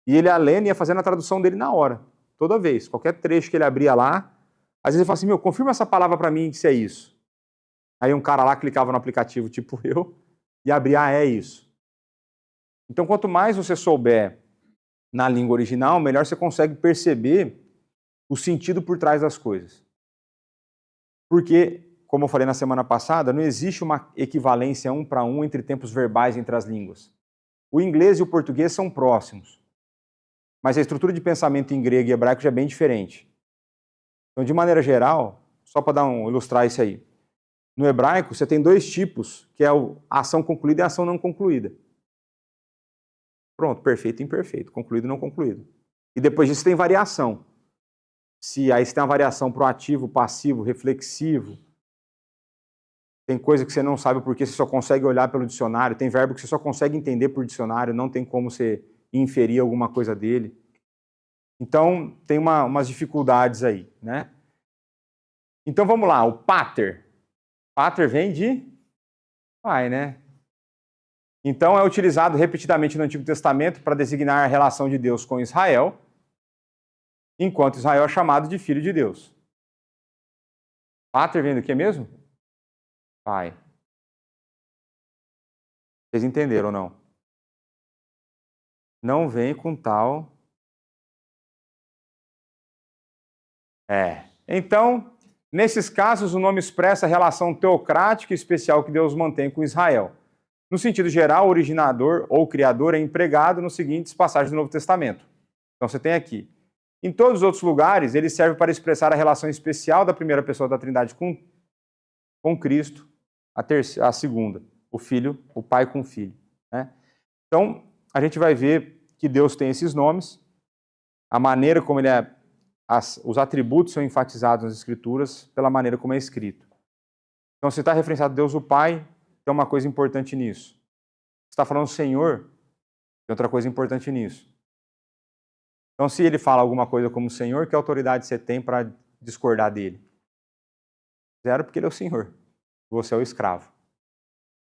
[SPEAKER 2] e ele, além, ia fazendo a tradução dele na hora, toda vez. Qualquer trecho que ele abria lá, às vezes ele falava assim, confirma essa palavra para mim, se é isso. Aí um cara lá clicava no aplicativo, tipo eu, e abria, é isso. Então, quanto mais você souber na língua original, melhor você consegue perceber o sentido por trás das coisas. Porque, como eu falei na semana passada, não existe uma equivalência 1 para 1 entre tempos verbais entre as línguas. O inglês e o português são próximos, mas a estrutura de pensamento em grego e hebraico já é bem diferente. Então, de maneira geral, só para ilustrar isso aí, no hebraico você tem 2 tipos, que é a ação concluída e a ação não concluída. Pronto, perfeito e imperfeito, concluído e não concluído. E depois disso tem variação. Aí você tem uma variação proativo, passivo, reflexivo. Tem coisa que você não sabe porque você só consegue olhar pelo dicionário. Tem verbo que você só consegue entender por dicionário, não tem como você inferir alguma coisa dele. Então, tem umas dificuldades aí, né? Então, vamos lá, o pater. Pater vem de pai, né? Então, é utilizado repetidamente no Antigo Testamento para designar a relação de Deus com Israel, enquanto Israel é chamado de filho de Deus. Pater vem do que mesmo? Pai. Vocês entenderam ou não? Não vem com tal... Então, nesses casos, o nome expressa a relação teocrática e especial que Deus mantém com Israel. No sentido geral, o originador ou criador é empregado nos seguintes passagens do Novo Testamento. Então, você tem aqui. Em todos os outros lugares, ele serve para expressar a relação especial da primeira pessoa da Trindade com Cristo, a segunda, o Filho, o Pai com o Filho. Né? Então, a gente vai ver que Deus tem esses nomes, a maneira como ele é, os atributos são enfatizados nas Escrituras pela maneira como é escrito. Então, se está referenciado Deus o Pai, tem uma coisa importante nisso. Se está falando Senhor, tem outra coisa importante nisso. Então, se ele fala alguma coisa como Senhor, que autoridade você tem para discordar dele? Zero, porque ele é o Senhor. Você é o escravo.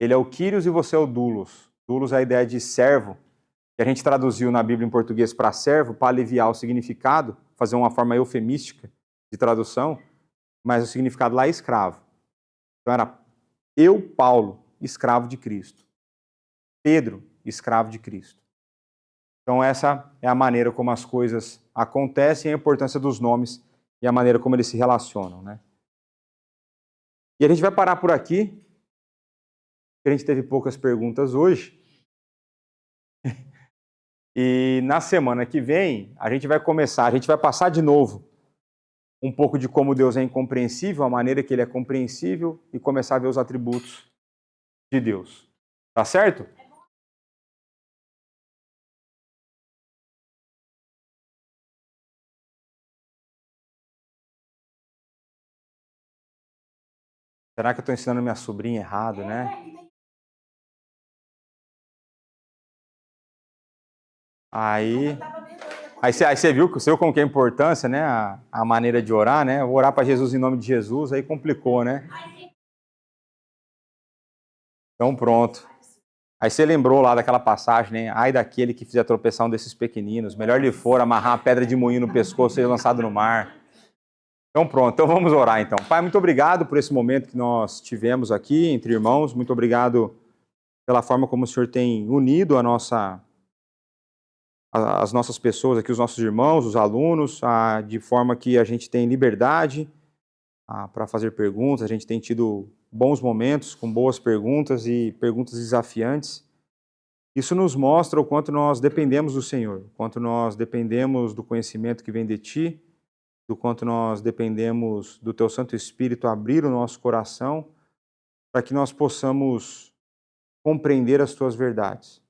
[SPEAKER 2] Ele é o Kyrios e você é o doulos. Doulos é a ideia de servo, que a gente traduziu na Bíblia em português para servo, para aliviar o significado, fazer uma forma eufemística de tradução, mas o significado lá é escravo. Então era eu, Paulo, escravo de Cristo. Pedro, escravo de Cristo. Então essa é a maneira como as coisas acontecem, a importância dos nomes e a maneira como eles se relacionam, né? E a gente vai parar por aqui, porque a gente teve poucas perguntas hoje. E na semana que vem, a gente vai passar de novo um pouco de como Deus é incompreensível, a maneira que ele é compreensível e começar a ver os atributos de Deus. Tá certo? Será que eu estou ensinando minha sobrinha errado, né? Aí você viu como que é a importância, né? A maneira de orar, né? Vou orar para Jesus em nome de Jesus, aí complicou, né? Então pronto. Aí você lembrou lá daquela passagem, né? Ai daquele que fizer tropeçar um desses pequeninos, melhor lhe for amarrar uma pedra de moinho no pescoço e ser lançado no mar. Então pronto, então vamos orar então. Pai, muito obrigado por esse momento que nós tivemos aqui entre irmãos, muito obrigado pela forma como o Senhor tem unido as nossas pessoas aqui, os nossos irmãos, os alunos, de forma que a gente tem liberdade para fazer perguntas, a gente tem tido bons momentos com boas perguntas e perguntas desafiantes. Isso nos mostra o quanto nós dependemos do Senhor, o quanto nós dependemos do conhecimento que vem de Ti, do quanto nós dependemos do Teu Santo Espírito abrir o nosso coração para que nós possamos compreender as Tuas verdades.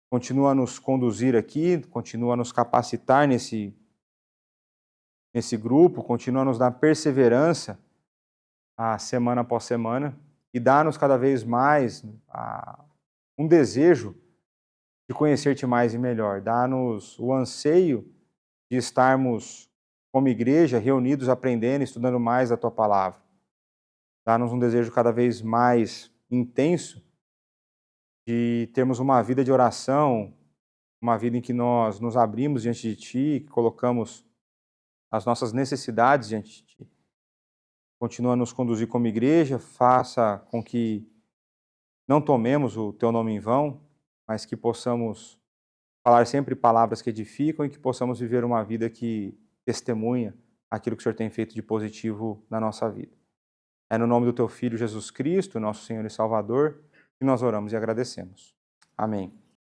[SPEAKER 2] Continua a nos conduzir aqui, continua a nos capacitar nesse grupo, continua a nos dar perseverança semana após semana, e dá-nos cada vez mais um desejo de conhecer-te mais e melhor. Dá-nos o anseio de estarmos como igreja reunidos, aprendendo, estudando mais a tua palavra. Dá-nos um desejo cada vez mais intenso de termos uma vida de oração, uma vida em que nós nos abrimos diante de ti, que colocamos as nossas necessidades diante de ti. Continua a nos conduzir como igreja, faça com que não tomemos o teu nome em vão, mas que possamos falar sempre palavras que edificam e que possamos viver uma vida que testemunha aquilo que o Senhor tem feito de positivo na nossa vida. É no nome do teu Filho Jesus Cristo, nosso Senhor e Salvador, que nós oramos e agradecemos. Amém.